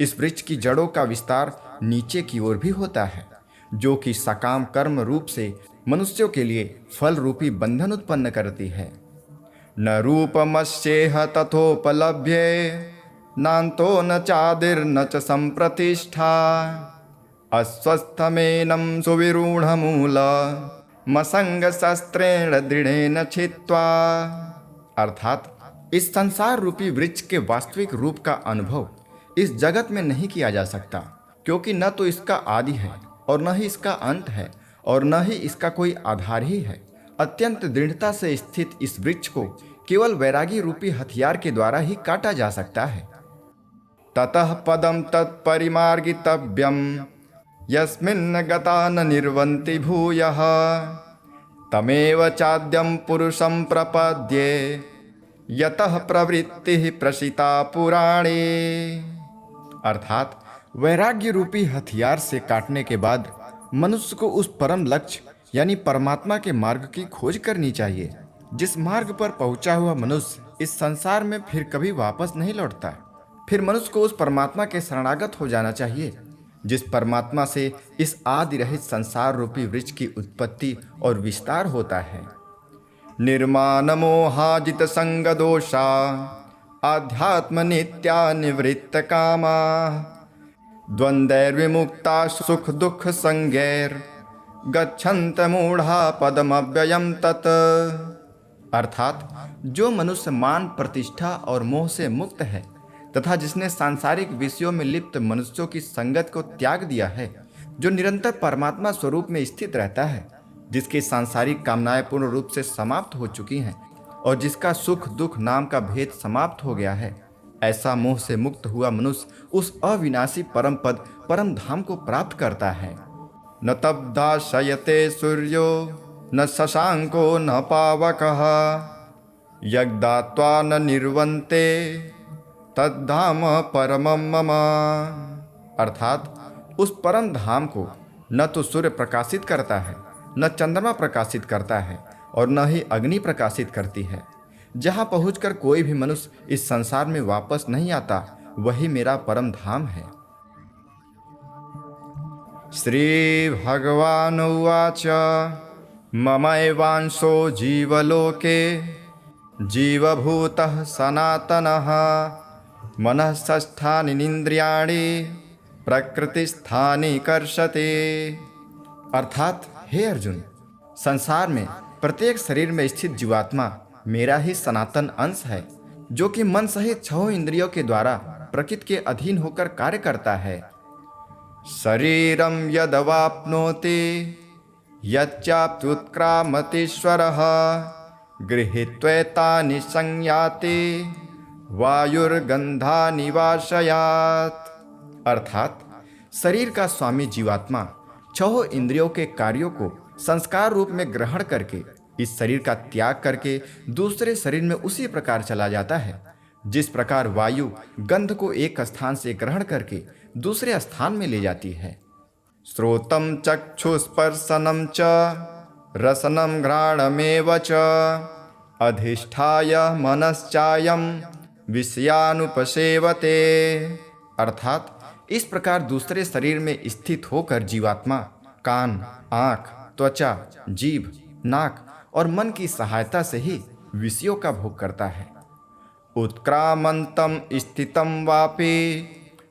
इस वृक्ष की जड़ों का विस्तार नीचे की ओर भी होता है, जो कि सकाम कर्म रूप से मनुष्यों के लिए फल रूपी बंधन उत्पन्न करती है। न रूपमस्येह तथोपलभ्ये नान्तो न चादिर्न च सम्प्रतिष्ठा अस्वस्थमेनं सुविरूढ़मूल मसंगशस्त्रेण दृढ़ेन छित्त्वा। अर्थात इस संसार रूपी वृक्ष के वास्तविक रूप का अनुभव इस जगत में नहीं किया जा सकता, क्योंकि न तो इसका आदि है और न ही इसका अंत है और न ही इसका कोई आधार ही है। अत्यंत दृढ़ता से स्थित इस वृक्ष को केवल वैरागी रूपी हथियार के द्वारा ही काटा जा सकता है। ततः पदम तत्परिमार्गितव्यम यस्मिन् गता न निर्वन्ति भूयः तमेव चाद्यं पुरुषं प्रपद्ये यतः प्रवृत्ति प्रसिता पुराणे। अर्थात वैराग्य रूपी हथियार से काटने के बाद मनुष्य को उस परम लक्ष्य यानी परमात्मा के मार्ग की खोज करनी चाहिए, जिस मार्ग पर पहुंचा हुआ मनुष्य इस संसार में फिर कभी वापस नहीं लौटता। फिर मनुष्य को उस परमात्मा के शरणागत हो जाना चाहिए, जिस परमात्मा से इस आदि रहित संसार रूपी वृक्ष की उत्पत्ति और विस्तार होता है। निर्माण मोहाजित संग दोषा आध्यात्म नित्या निवृत्त कामा द्वंद्वैर्विमुक्ता सुख दुख संगैर गच्छन्त मूढ़ा पदमव्ययम तत्। अर्थात जो मनुष्य मान प्रतिष्ठा और मोह से मुक्त है तथा जिसने सांसारिक विषयों में लिप्त मनुष्यों की संगत को त्याग दिया है, जो निरंतर परमात्मा स्वरूप में स्थित रहता है, जिसकी सांसारिक कामनाएं पूर्ण रूप से समाप्त हो चुकी हैं और जिसका सुख दुख नाम का भेद समाप्त हो गया है, ऐसा मोह से मुक्त हुआ मनुष्य उस अविनाशी परम पद परम धाम को प्राप्त करता है। न तब्धा शयते सूर्यो न शशांको न पावकः यज्ञात्वा न निर्वन्ते तद्धाम परमं मम। अर्थात उस परम धाम को न तो सूर्य प्रकाशित करता है, न चंद्रमा प्रकाशित करता है और न ही अग्नि प्रकाशित करती है। जहाँ पहुंचकर कोई भी मनुष्य इस संसार में वापस नहीं आता, वही मेरा परम धाम है। श्री भगवान उवाच ममैवांशो जीवलोके जीवभूतः सनातनः मनः षष्ठानि निन्द्रियाणि प्रकृतिस्थानि कर्षते। अर्थात हे अर्जुन, संसार में प्रत्येक शरीर में स्थित जीवात्मा मेरा ही सनातन अंश है, जो कि मन सहित 6 इंद्रियों के द्वारा प्रकृति के अधीन होकर कार्य करता है। शरीरम यदवाप्नोति यच्चाप्युत्क्रामतीश्वरः गृहीत्वैतानि संयाति वायुर्गंधानि वाशयात्। अर्थात शरीर का स्वामी जीवात्मा 6 इंद्रियों के कार्यों को संस्कार रूप में ग्रहण करके इस शरीर का त्याग करके दूसरे शरीर में उसी प्रकार चला जाता है, जिस प्रकार वायु गंध को एक स्थान से ग्रहण करके दूसरे स्थान में ले जाती है। श्रोतम चक्षुस्पर्शनम च रसनम घ्राणमेव च अधिष्ठाय मनश्चायम विषयानुपसेवते। अर्थात इस प्रकार दूसरे शरीर में स्थित होकर जीवात्मा कान, आँख, त्वचा, जीभ, नाक और मन की सहायता से ही विषयों का भोग करता है। उत्क्रामंतम स्थितम वापि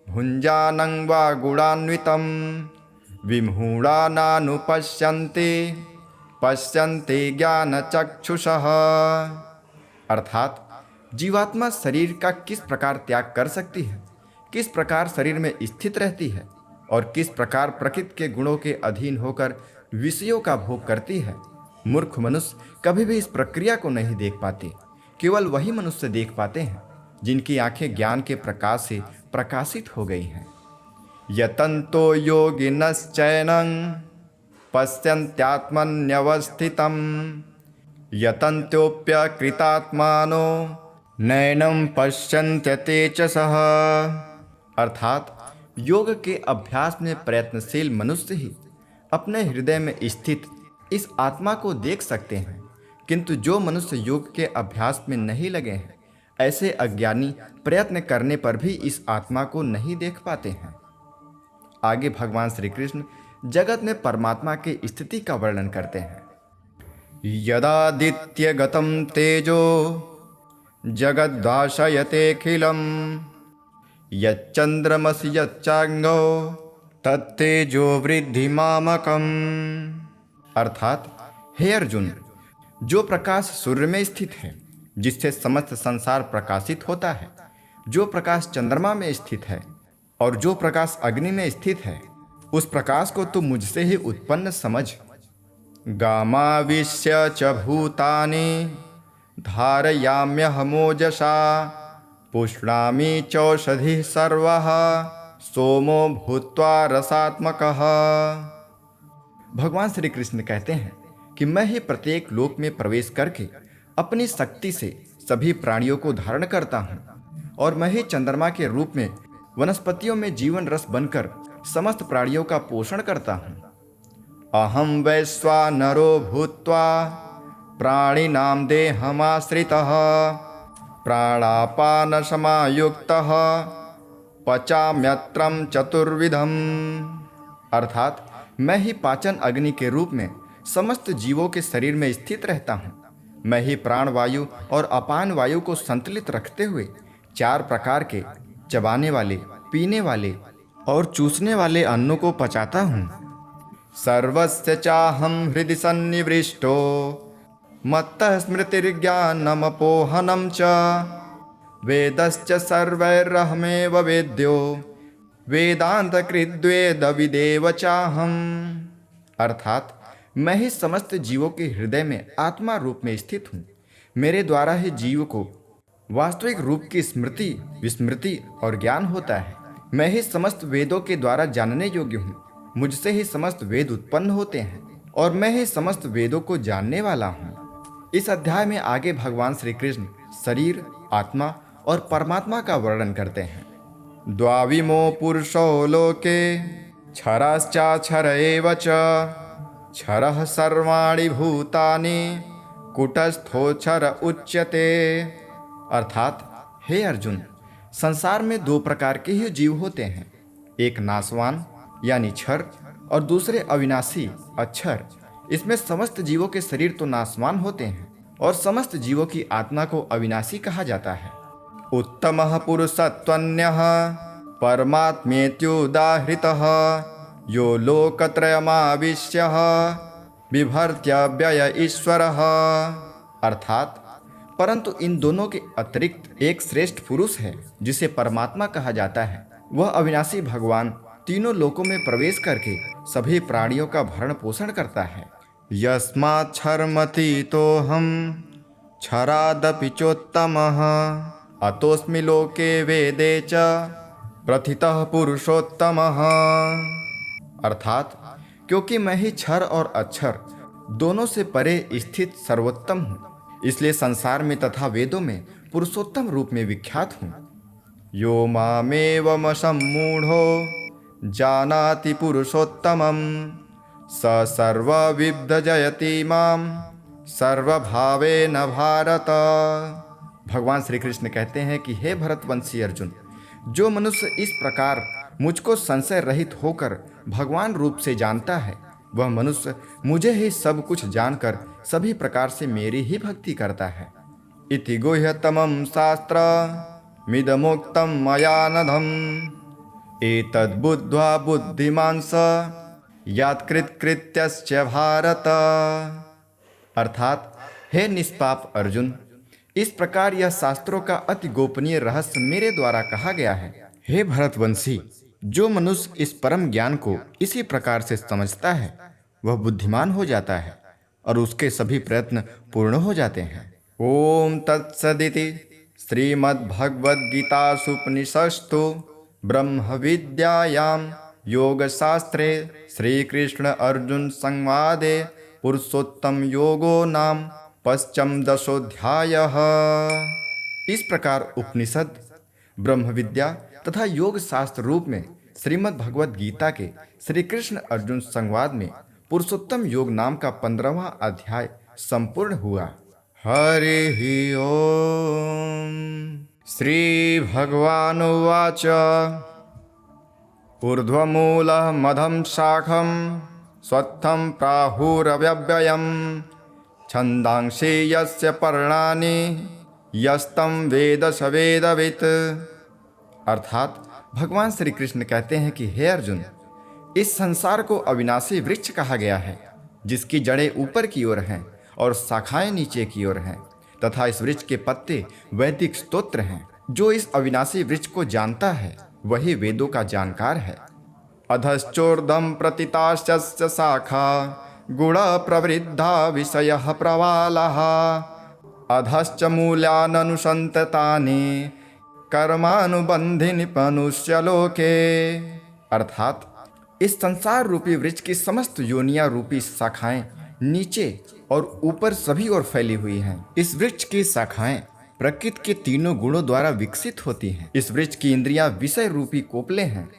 भुंजानं वा गुणान्वितम विमूढ़ानानुपश्यन्ते पश्यन्ते ज्ञानचक्षुषः। अर्थात जीवात्मा शरीर का किस प्रकार त्याग कर सकती है, किस प्रकार शरीर में स्थित रहती है और किस प्रकार प्रकृति के गुणों के अधीन होकर विषयों का भोग करती है, मूर्ख मनुष्य कभी भी इस प्रक्रिया को नहीं देख पाते। केवल वही मनुष्य देख पाते हैं जिनकी आंखें ज्ञान के प्रकाश से प्रकाशित हो गई हैं। यतन्तो योगिनश्चैनं पश्यन्त्यात्मन्यवस्थितं यतन्त्योऽप्यकृतात्मानो नैनं पश्यन्त्यतेजसः। अर्थात योग के अभ्यास में प्रयत्नशील मनुष्य ही अपने हृदय में स्थित इस आत्मा को देख सकते हैं, किंतु जो मनुष्य योग के अभ्यास में नहीं लगे हैं, ऐसे अज्ञानी प्रयत्न करने पर भी इस आत्मा को नहीं देख पाते हैं। आगे भगवान श्री कृष्ण जगत में परमात्मा की स्थिति का वर्णन करते हैं। यदादित्यगतं तेजो जगद्भाषयतेऽखिलं यच्चंद्रमसि यच्चांगो तत्तेजो वृद्धि मामकम। अर्थात हे अर्जुन, जो प्रकाश सूर्य में स्थित है, जिससे समस्त संसार प्रकाशित होता है, जो प्रकाश चंद्रमा में स्थित है और जो प्रकाश अग्नि में स्थित है, उस प्रकाश को तू मुझसे ही उत्पन्न समझ। गामाविश्य च भूतानि धारयाम्यहमोजसा पुष्णामि चौषधिः सर्वः सोमो भूत्वा रसात्मकः। भगवान श्री कृष्ण कहते हैं कि मैं ही प्रत्येक लोक में प्रवेश करके अपनी शक्ति से सभी प्राणियों को धारण करता हूँ, और मैं ही चंद्रमा के रूप में वनस्पतियों में जीवन रस बनकर समस्त प्राणियों का पोषण करता हूँ। अहम वैश्वानरो भूत्वा प्राणिनां देहमाश्रितः प्राणापान समायुक्तः पचाम्यत्रं चतुर्विधम्। अर्थात मैं ही पाचन अग्नि के रूप में समस्त जीवों के शरीर में स्थित रहता हूँ। मैं ही प्राण वायु और अपान वायु को संतुलित रखते हुए 4 प्रकार के चबाने वाले, पीने वाले और चूसने वाले अन्नों को पचाता हूँ। सर्वस्य चाहं हृदि सन्निविष्टो मत्तः स्मृतिर्ज्ञानमपोहनं च वेदश्च सर्वैरहमेव वेद्यो वेदान्तकृद्वेदविदेव चाहम्। अर्थात मैं ही समस्त जीवों के हृदय में आत्मा रूप में स्थित हूँ। मेरे द्वारा ही जीव को वास्तविक रूप की स्मृति, विस्मृति और ज्ञान होता है। मैं ही समस्त वेदों के द्वारा जानने योग्य हूँ। मुझसे ही समस्त वेद उत्पन्न होते हैं और मैं ही समस्त वेदों को जानने वाला हूँ। इस अध्याय में आगे भगवान श्री कृष्ण शरीर, आत्मा और परमात्मा का वर्णन करते हैं। द्वाविमो पुरुषो लोके क्षरश्चाक्षर एव च क्षरः सर्वाणि भूतानि कूटस्थोक्षर उच्यते। अर्थात हे अर्जुन, संसार में 2 प्रकार के ही जीव होते हैं, एक नाशवान यानी क्षर और दूसरे अविनाशी अक्षर। इसमें समस्त जीवों के शरीर तो नाशवान होते हैं और समस्त जीवों की आत्मा को अविनाशी कहा जाता है। उत्तमः पुरुषत्वन्यः परमात्मेत्युदाहृतः यो लोकत्रयमाविश्य बिभर्त्यव्यय ईश्वरः। अर्थात परंतु इन दोनों के अतिरिक्त एक श्रेष्ठ पुरुष है जिसे परमात्मा कहा जाता है। वह अविनाशी भगवान तीनों लोकों में प्रवेश करके सभी प्राणियों का भरण पोषण करता है। यस्मात् क्षरमतीतोऽहं क्षरादपि चोत्तमः अतोऽस्मि लोके वेदे च प्रथितः पुरुषोत्तमः। अर्थात क्योंकि मैं ही क्षर और अक्षर दोनों से परे स्थित सर्वोत्तम हूँ, इसलिए संसार में तथा वेदों में पुरुषोत्तम रूप में विख्यात हूँ। यो मामेवम सम्मूढ़ो जानाति पुरुषोत्तमं स सर्वविद्ध मां सर्वभावेन भारत। भगवान श्री कृष्ण कहते हैं कि हे भरतवंशी अर्जुन, जो मनुष्य इस प्रकार मुझको संशय रहित होकर भगवान रूप से जानता है, वह मनुष्य मुझे ही सब कुछ जानकर सभी प्रकार से मेरी ही भक्ति करता है। इति गुह्यतमं शास्त्रमिदमुक्तं मया नघम् एतद्बुद्ध्वा बुद्धिमान् स यत्कृतकृत्यस्य भारत। अर्थात हे निष्पाप अर्जुन, इस प्रकार यह शास्त्रों का अति गोपनीय रहस्य मेरे द्वारा कहा गया है। हे भरतवंशी, जो मनुष्य इस परम ज्ञान को इसी प्रकार से समझता है, वह बुद्धिमान हो जाता है और उसके सभी प्रयत्न पूर्ण हो जाते हैं। ओम तत्सदिति श्रीमद्भगवद्गीतासूपनिषत्सु ब्रह्म विद्यायां योगशास्त्रे श्रीकृष्ण अर्जुन संवादे पुरुषोत्तम योगो नाम 15वाध्यायः। इस प्रकार उपनिषद, ब्रह्म विद्या तथा योग शास्त्र रूप में श्रीमद् भगवद गीता के श्री कृष्ण अर्जुन संवाद में पुरुषोत्तम योग नाम का 15वां अध्याय संपूर्ण हुआ। हरि ओम। श्री भगवानुवाच ऊर्ध्वमूलः मधं शाखं स्वत्थं प्राहुरव्यव्ययम् छन्दांसि यस्य पर्णानि यस्तं वेद स वेदवित्। अर्थात भगवान श्री कृष्ण कहते हैं कि हे अर्जुन, इस संसार को अविनाशी वृक्ष कहा गया है, जिसकी जड़ें ऊपर की ओर हैं और शाखाएं नीचे की ओर हैं, तथा इस वृक्ष के पत्ते वैदिक स्तोत्र हैं। जो इस अविनाशी वृक्ष को जानता है वही वेदों का जानकार है। अधश्चोर्ध्वं प्रतिताश्च शाखा गुण प्रवृद्धा विषय प्रवालः अधश्च मूल्याननुसंततानि कर्मानुबंधिनि मनुष्यलोके। अर्थात इस संसार रूपी वृक्ष की समस्त योनियां रूपी शाखाएं नीचे और ऊपर सभी ओर फैली हुई हैं। इस वृक्ष की शाखाएं प्रकृति के तीनों गुणों द्वारा विकसित होती हैं। इस वृक्ष की इंद्रियां विषय रूपी कोपले हैं।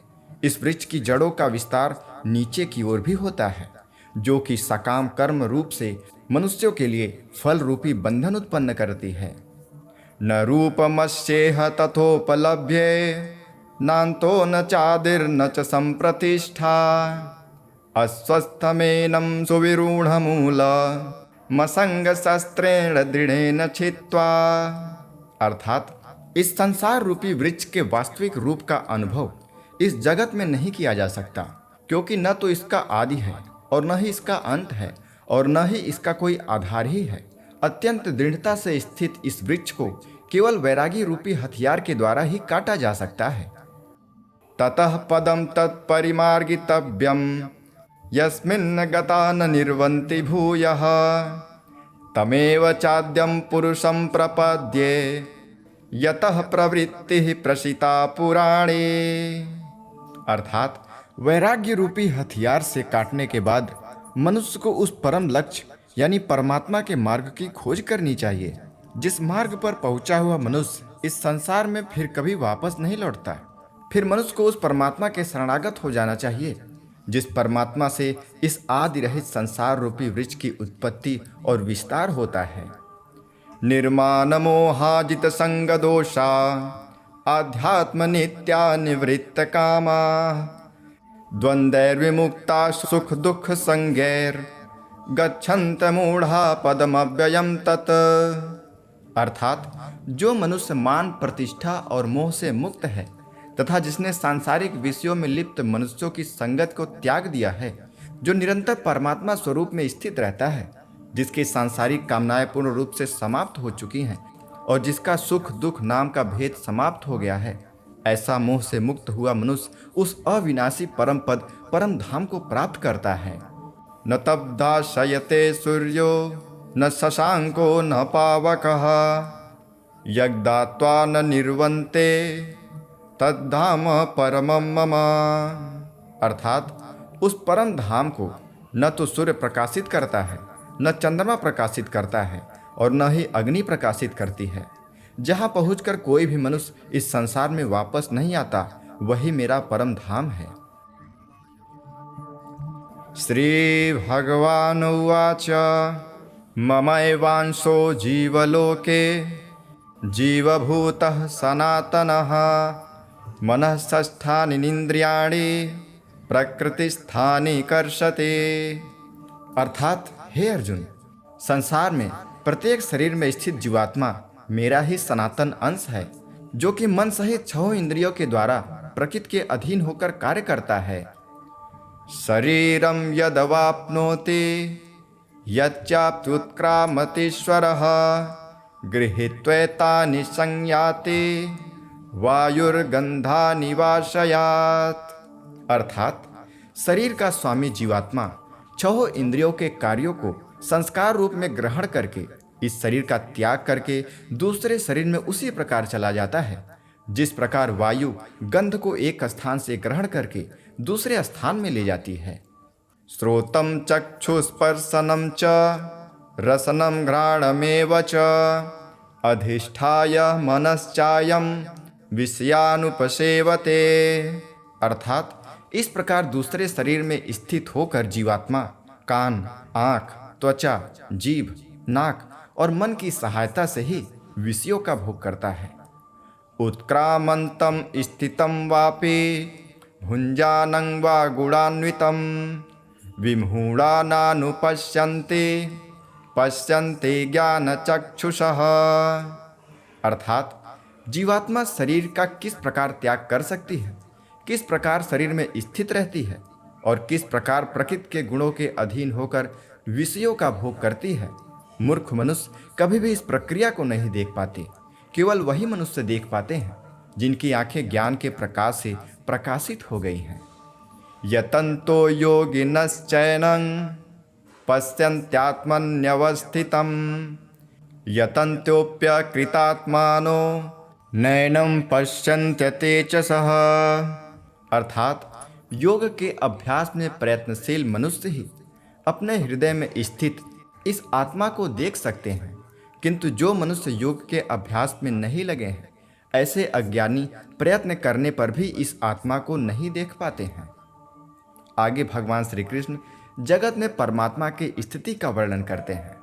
इस वृक्ष की जड़ों का विस्तार नीचे की ओर भी होता है, जो कि सकाम कर्म रूप से मनुष्यों के लिए फल रूपी बंधन उत्पन्न करती है। न रूपमस्येह तथोपलभ्ये नान्तो न चादिर्न च संप्रतिष्ठा अस्वस्थमेनं सुविरूढ़मूल मसंग शस्त्रेण दृढ़ेन छित्त्वा। अर्थात इस संसार रूपी वृक्ष के वास्तविक रूप का अनुभव इस जगत में नहीं किया जा सकता, क्योंकि न तो इसका आदि है और न ही इसका अंत है और न ही इसका कोई आधार ही है। अत्यंत दृढ़ता से स्थित इस वृक्ष को केवल वैरागी रूपी हथियार के द्वारा ही काटा जा सकता है। ततः पदम तत्परिमार्गितव्यम यस्मिन् गता न निर्वन्ति भूयः तमेव चाद्यं पुरुषं प्रपद्ये यतः प्रवृत्तिः प्रसिता पुराणे। अर्थात वैराग्य रूपी हथियार से काटने के बाद मनुष्य को उस परम लक्ष्य यानी परमात्मा के मार्ग की खोज करनी चाहिए, जिस मार्ग पर पहुंचा हुआ मनुष्य इस संसार में फिर कभी वापस नहीं लौटता। फिर मनुष्य को उस परमात्मा के शरणागत हो जाना चाहिए, जिस परमात्मा से इस आदि रहित संसार रूपी वृक्ष की उत्पत्ति और विस्तार होता है। निर्माण मोहाजित संग दोषा आध्यात्म नित्या निवृत्त कामा द्वंद्वैर्विमुक्ता सुख दुख संगैर गच्छन्त मूढ़ा पदमव्ययम तत्। अर्थात जो मनुष्य मान प्रतिष्ठा और मोह से मुक्त है तथा जिसने सांसारिक विषयों में लिप्त मनुष्यों की संगत को त्याग दिया है, जो निरंतर परमात्मा स्वरूप में स्थित रहता है, जिसकी सांसारिक कामनाएं पूर्ण रूप से समाप्त हो चुकी हैं और जिसका सुख दुख नाम का भेद समाप्त हो गया है, ऐसा मोह से मुक्त हुआ मनुष्य उस अविनाशी परम पद परम धाम को प्राप्त करता है। न तब्दाशयते सूर्यो न शशांको न पावकः यज्ञात्वा न निर्वन्ते तद्धाम परमं मम। अर्थात उस परम धाम को न तो सूर्य प्रकाशित करता है, न चंद्रमा प्रकाशित करता है और न ही अग्नि प्रकाशित करती है। जहाँ पहुंचकर कोई भी मनुष्य इस संसार में वापस नहीं आता, वही मेरा परम धाम है। श्री भगवान उवाच ममैवांशो जीवलोके जीवभूतः सनातनः मनः षष्ठानीन्द्रियाणि प्रकृतिस्थानि कर्षते। अर्थात हे अर्जुन, संसार में प्रत्येक शरीर में स्थित जीवात्मा मेरा ही सनातन अंश है, जो कि मन सहित 6 इंद्रियों के द्वारा प्रकृति के अधीन होकर कार्य करता है। शरीरं यदवाप्नोति यच्चाप्युत्क्रामतीश्वरः गृहीत्वैतानि संयाति वायुर्गंधानि वाशयात्। अर्थात शरीर का स्वामी जीवात्मा 6 इंद्रियों के कार्यों को संस्कार रूप में ग्रहण करके इस शरीर का त्याग करके दूसरे शरीर में उसी प्रकार चला जाता है, जिस प्रकार वायु गंध को एक स्थान से ग्रहण करके दूसरे स्थान में ले जाती है। श्रोतं चक्षुस्पर्शनं च रसनं घ्राणमेव च अधिष्ठाय मनश्चायं विषयानुपसेवते। अर्थात इस प्रकार दूसरे शरीर में स्थित होकर जीवात्मा कान, आँख, त्वचा, जीभ, नाक और मन की सहायता से ही विषयों का भोग करता है। उत्क्रामन्तं स्थितं वापि भुञ्जानं वा गुणान्वितं विमूढानानुपश्यन्ते पश्यन्ते ज्ञानचक्षुषः। अर्थात जीवात्मा शरीर का किस प्रकार त्याग कर सकती है, किस प्रकार शरीर में स्थित रहती है और किस प्रकार प्रकृति के गुणों के अधीन होकर विषयों का भोग करती है, मूर्ख मनुष्य कभी भी इस प्रक्रिया को नहीं देख पाते। केवल वही मनुष्य देख पाते हैं जिनकी आंखें ज्ञान के प्रकाश से प्रकाशित हो गई हैं। यतन्तो योगिनश्चैनं पश्यन्त्यात्मन्यवस्थितं यतन्त्योऽप्यकृतात्मानो नैनं पश्यन्त्यतेजसः। अर्थात योग के अभ्यास में प्रयत्नशील मनुष्य ही अपने हृदय में स्थित इस आत्मा को देख सकते हैं, किंतु जो मनुष्य योग के अभ्यास में नहीं लगे हैं, ऐसे अज्ञानी प्रयत्न करने पर भी इस आत्मा को नहीं देख पाते हैं। आगे भगवान श्री कृष्ण जगत में परमात्मा की स्थिति का वर्णन करते हैं।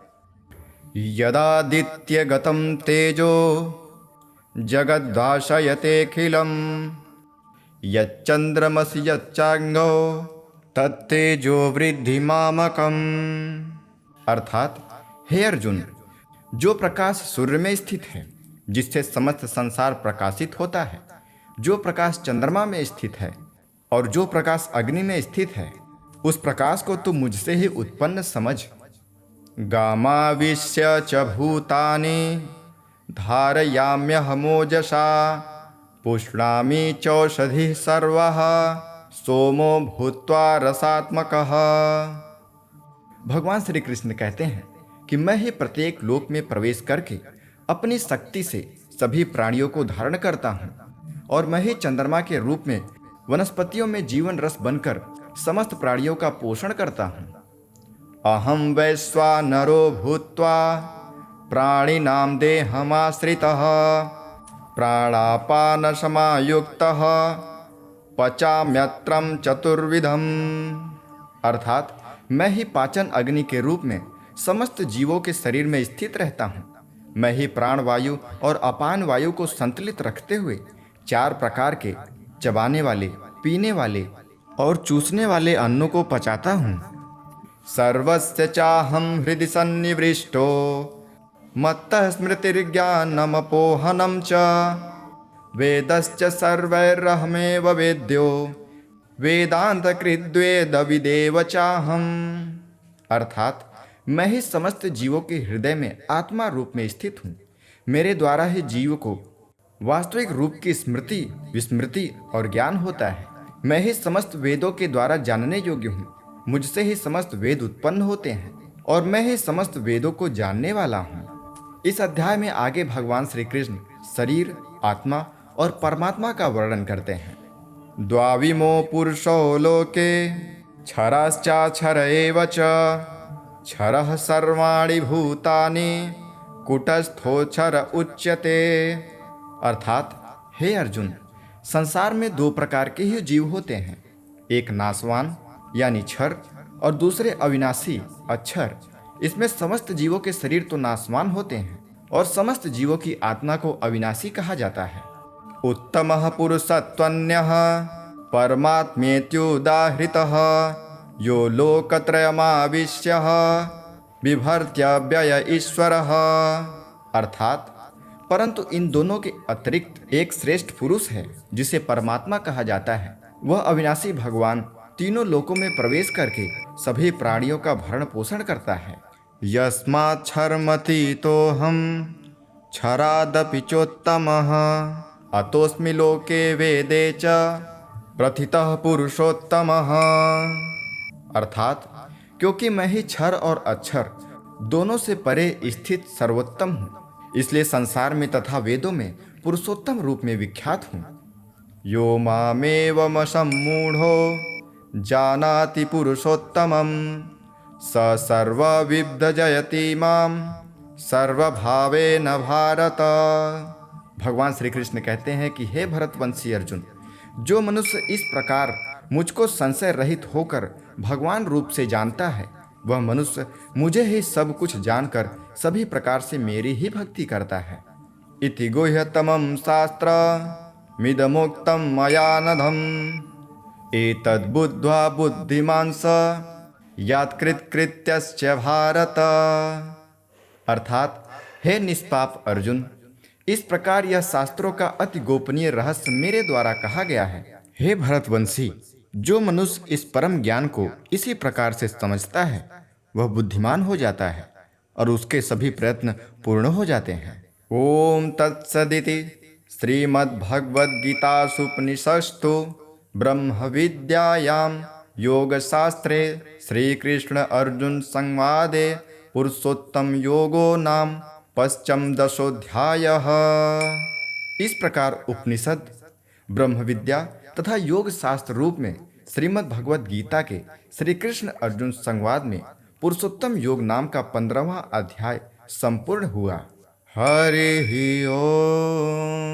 यदादित्यगतं तेजो जगद्भाषयतेऽखिलं यच्चन्द्रमसि यच्चाग्नौ तत्तेजो वृद्धिमामकम्। अर्थात हे अर्जुन, जो प्रकाश सूर्य में स्थित है, जिससे समस्त संसार प्रकाशित होता है, जो प्रकाश चंद्रमा में स्थित है और जो प्रकाश अग्नि में स्थित है, उस प्रकाश को तू मुझसे ही उत्पन्न समझ। गामाविश्य च भूतानि धारयाम्यहमोजसा पुष्णामि चौषधिः सर्वः सोमो भूत्वा रसात्मकः। भगवान श्री कृष्ण कहते हैं कि मैं ही प्रत्येक लोक में प्रवेश करके अपनी शक्ति से सभी प्राणियों को धारण करता हूँ, और मैं ही चंद्रमा के रूप में वनस्पतियों में जीवन रस बनकर समस्त प्राणियों का पोषण करता हूँ। अहम वैश्वानरो भूत्वा प्राणिनां देहमाश्रितः प्राणापान समायुक्तः पचाम्यत्रं चतुर्विधम्। अर्थात मैं ही पाचन अग्नि के रूप में समस्त जीवों के शरीर में स्थित रहता हूँ। मैं ही प्राण वायु और अपान वायु को संतुलित रखते हुए 4 प्रकार के चबाने वाले, पीने वाले और चूसने वाले अन्नों को पचाता हूँ। सर्वस्य चाहं हृदि सन्निविष्टो मत्तः स्मृतिर्ज्ञानमपोहनं च वेदश्च सर्वैरहमेव वेद्यो वेदान्तकृद्वेदविदेव चाहम्। अर्थात मैं ही समस्त जीवों के हृदय में आत्मा रूप में स्थित हूँ। मेरे द्वारा ही जीव को वास्तविक रूप की स्मृति, विस्मृति और ज्ञान होता है। मैं ही समस्त वेदों के द्वारा जानने योग्य हूँ। मुझसे ही समस्त वेद उत्पन्न होते हैं और मैं ही समस्त वेदों को जानने वाला हूँ। इस अध्याय में आगे भगवान श्री कृष्ण शरीर, आत्मा और परमात्मा का वर्णन करते हैं। द्वाविमो पुरुषो लोके क्षरश्चाक्षर एव च क्षरः सर्वाणि भूतानि कूटस्थोक्षर उच्यते। अर्थात हे अर्जुन, संसार में 2 प्रकार के ही जीव होते हैं, एक नाशवान यानी क्षर और दूसरे अविनाशी अक्षर। इसमें समस्त जीवों के शरीर तो नाशवान होते हैं और समस्त जीवों की आत्मा को अविनाशी कहा जाता है। उत्तमः पुरुषत्वन्यः परमात्मेत्युदाहृतः यो लोकत्रयमाविश्यः बिभर्त्यव्यय ईश्वरः। अर्थात परंतु इन दोनों के अतिरिक्त एक श्रेष्ठ पुरुष है जिसे परमात्मा कहा जाता है। वह अविनाशी भगवान तीनों लोकों में प्रवेश करके सभी प्राणियों का भरण पोषण करता है। यस्मात् क्षरमतीतोऽहं क्षरादपि चोत्तमः अतोऽस्मि लोके वेदे च प्रथितः पुरुषोत्तमः। अर्थात क्योंकि मैं ही क्षर और अक्षर दोनों से परे स्थित सर्वोत्तम हूँ, इसलिए संसार में तथा वेदों में पुरुषोत्तम रूप में विख्यात हूँ। यो मामेवमसम्मूढ़ो जानाति पुरुषोत्तमं स सर्वविद्यजयति मां सर्वभावेन भारत। भगवान श्री कृष्ण कहते हैं कि हे भरतवंशी अर्जुन, जो मनुष्य इस प्रकार मुझको संशय रहित होकर भगवान रूप से जानता है, वह मनुष्य मुझे ही सब कुछ जानकर सभी प्रकार से मेरी ही भक्ति करता है। इति गुह्यतमं शास्त्रमिदमुक्तं मया नघम् एतद्बुद्ध्वा बुद्धिमान् स यात्कृतकृत्यश्च भारत। अर्थात हे निष्पाप अर्जुन, इस प्रकार यह शास्त्रों का अति गोपनीय रहस्य मेरे द्वारा कहा गया है। हे भरतवंशी, जो मनुष्य इस परम ज्ञान को इसी प्रकार से समझता है वह बुद्धिमान हो जाता है और उसके सभी प्रयत्न पूर्ण हो जाते हैं। ओम तत्सदिति श्रीमद्भगवद्गीतासूपनिषत्सु ब्रह्म विद्यायां योगशास्त्रे श्रीकृष्ण अर्जुन संवादे पुरुषोत्तम योगो नाम पश्चमदशोऽध्यायः। इस प्रकार उपनिषद, ब्रह्म विद्या तथा योग शास्त्र रूप में श्रीमद् भगवद गीता के श्री कृष्ण अर्जुन संवाद में पुरुषोत्तम योग नाम का 15वां अध्याय संपूर्ण हुआ। हरि ओम।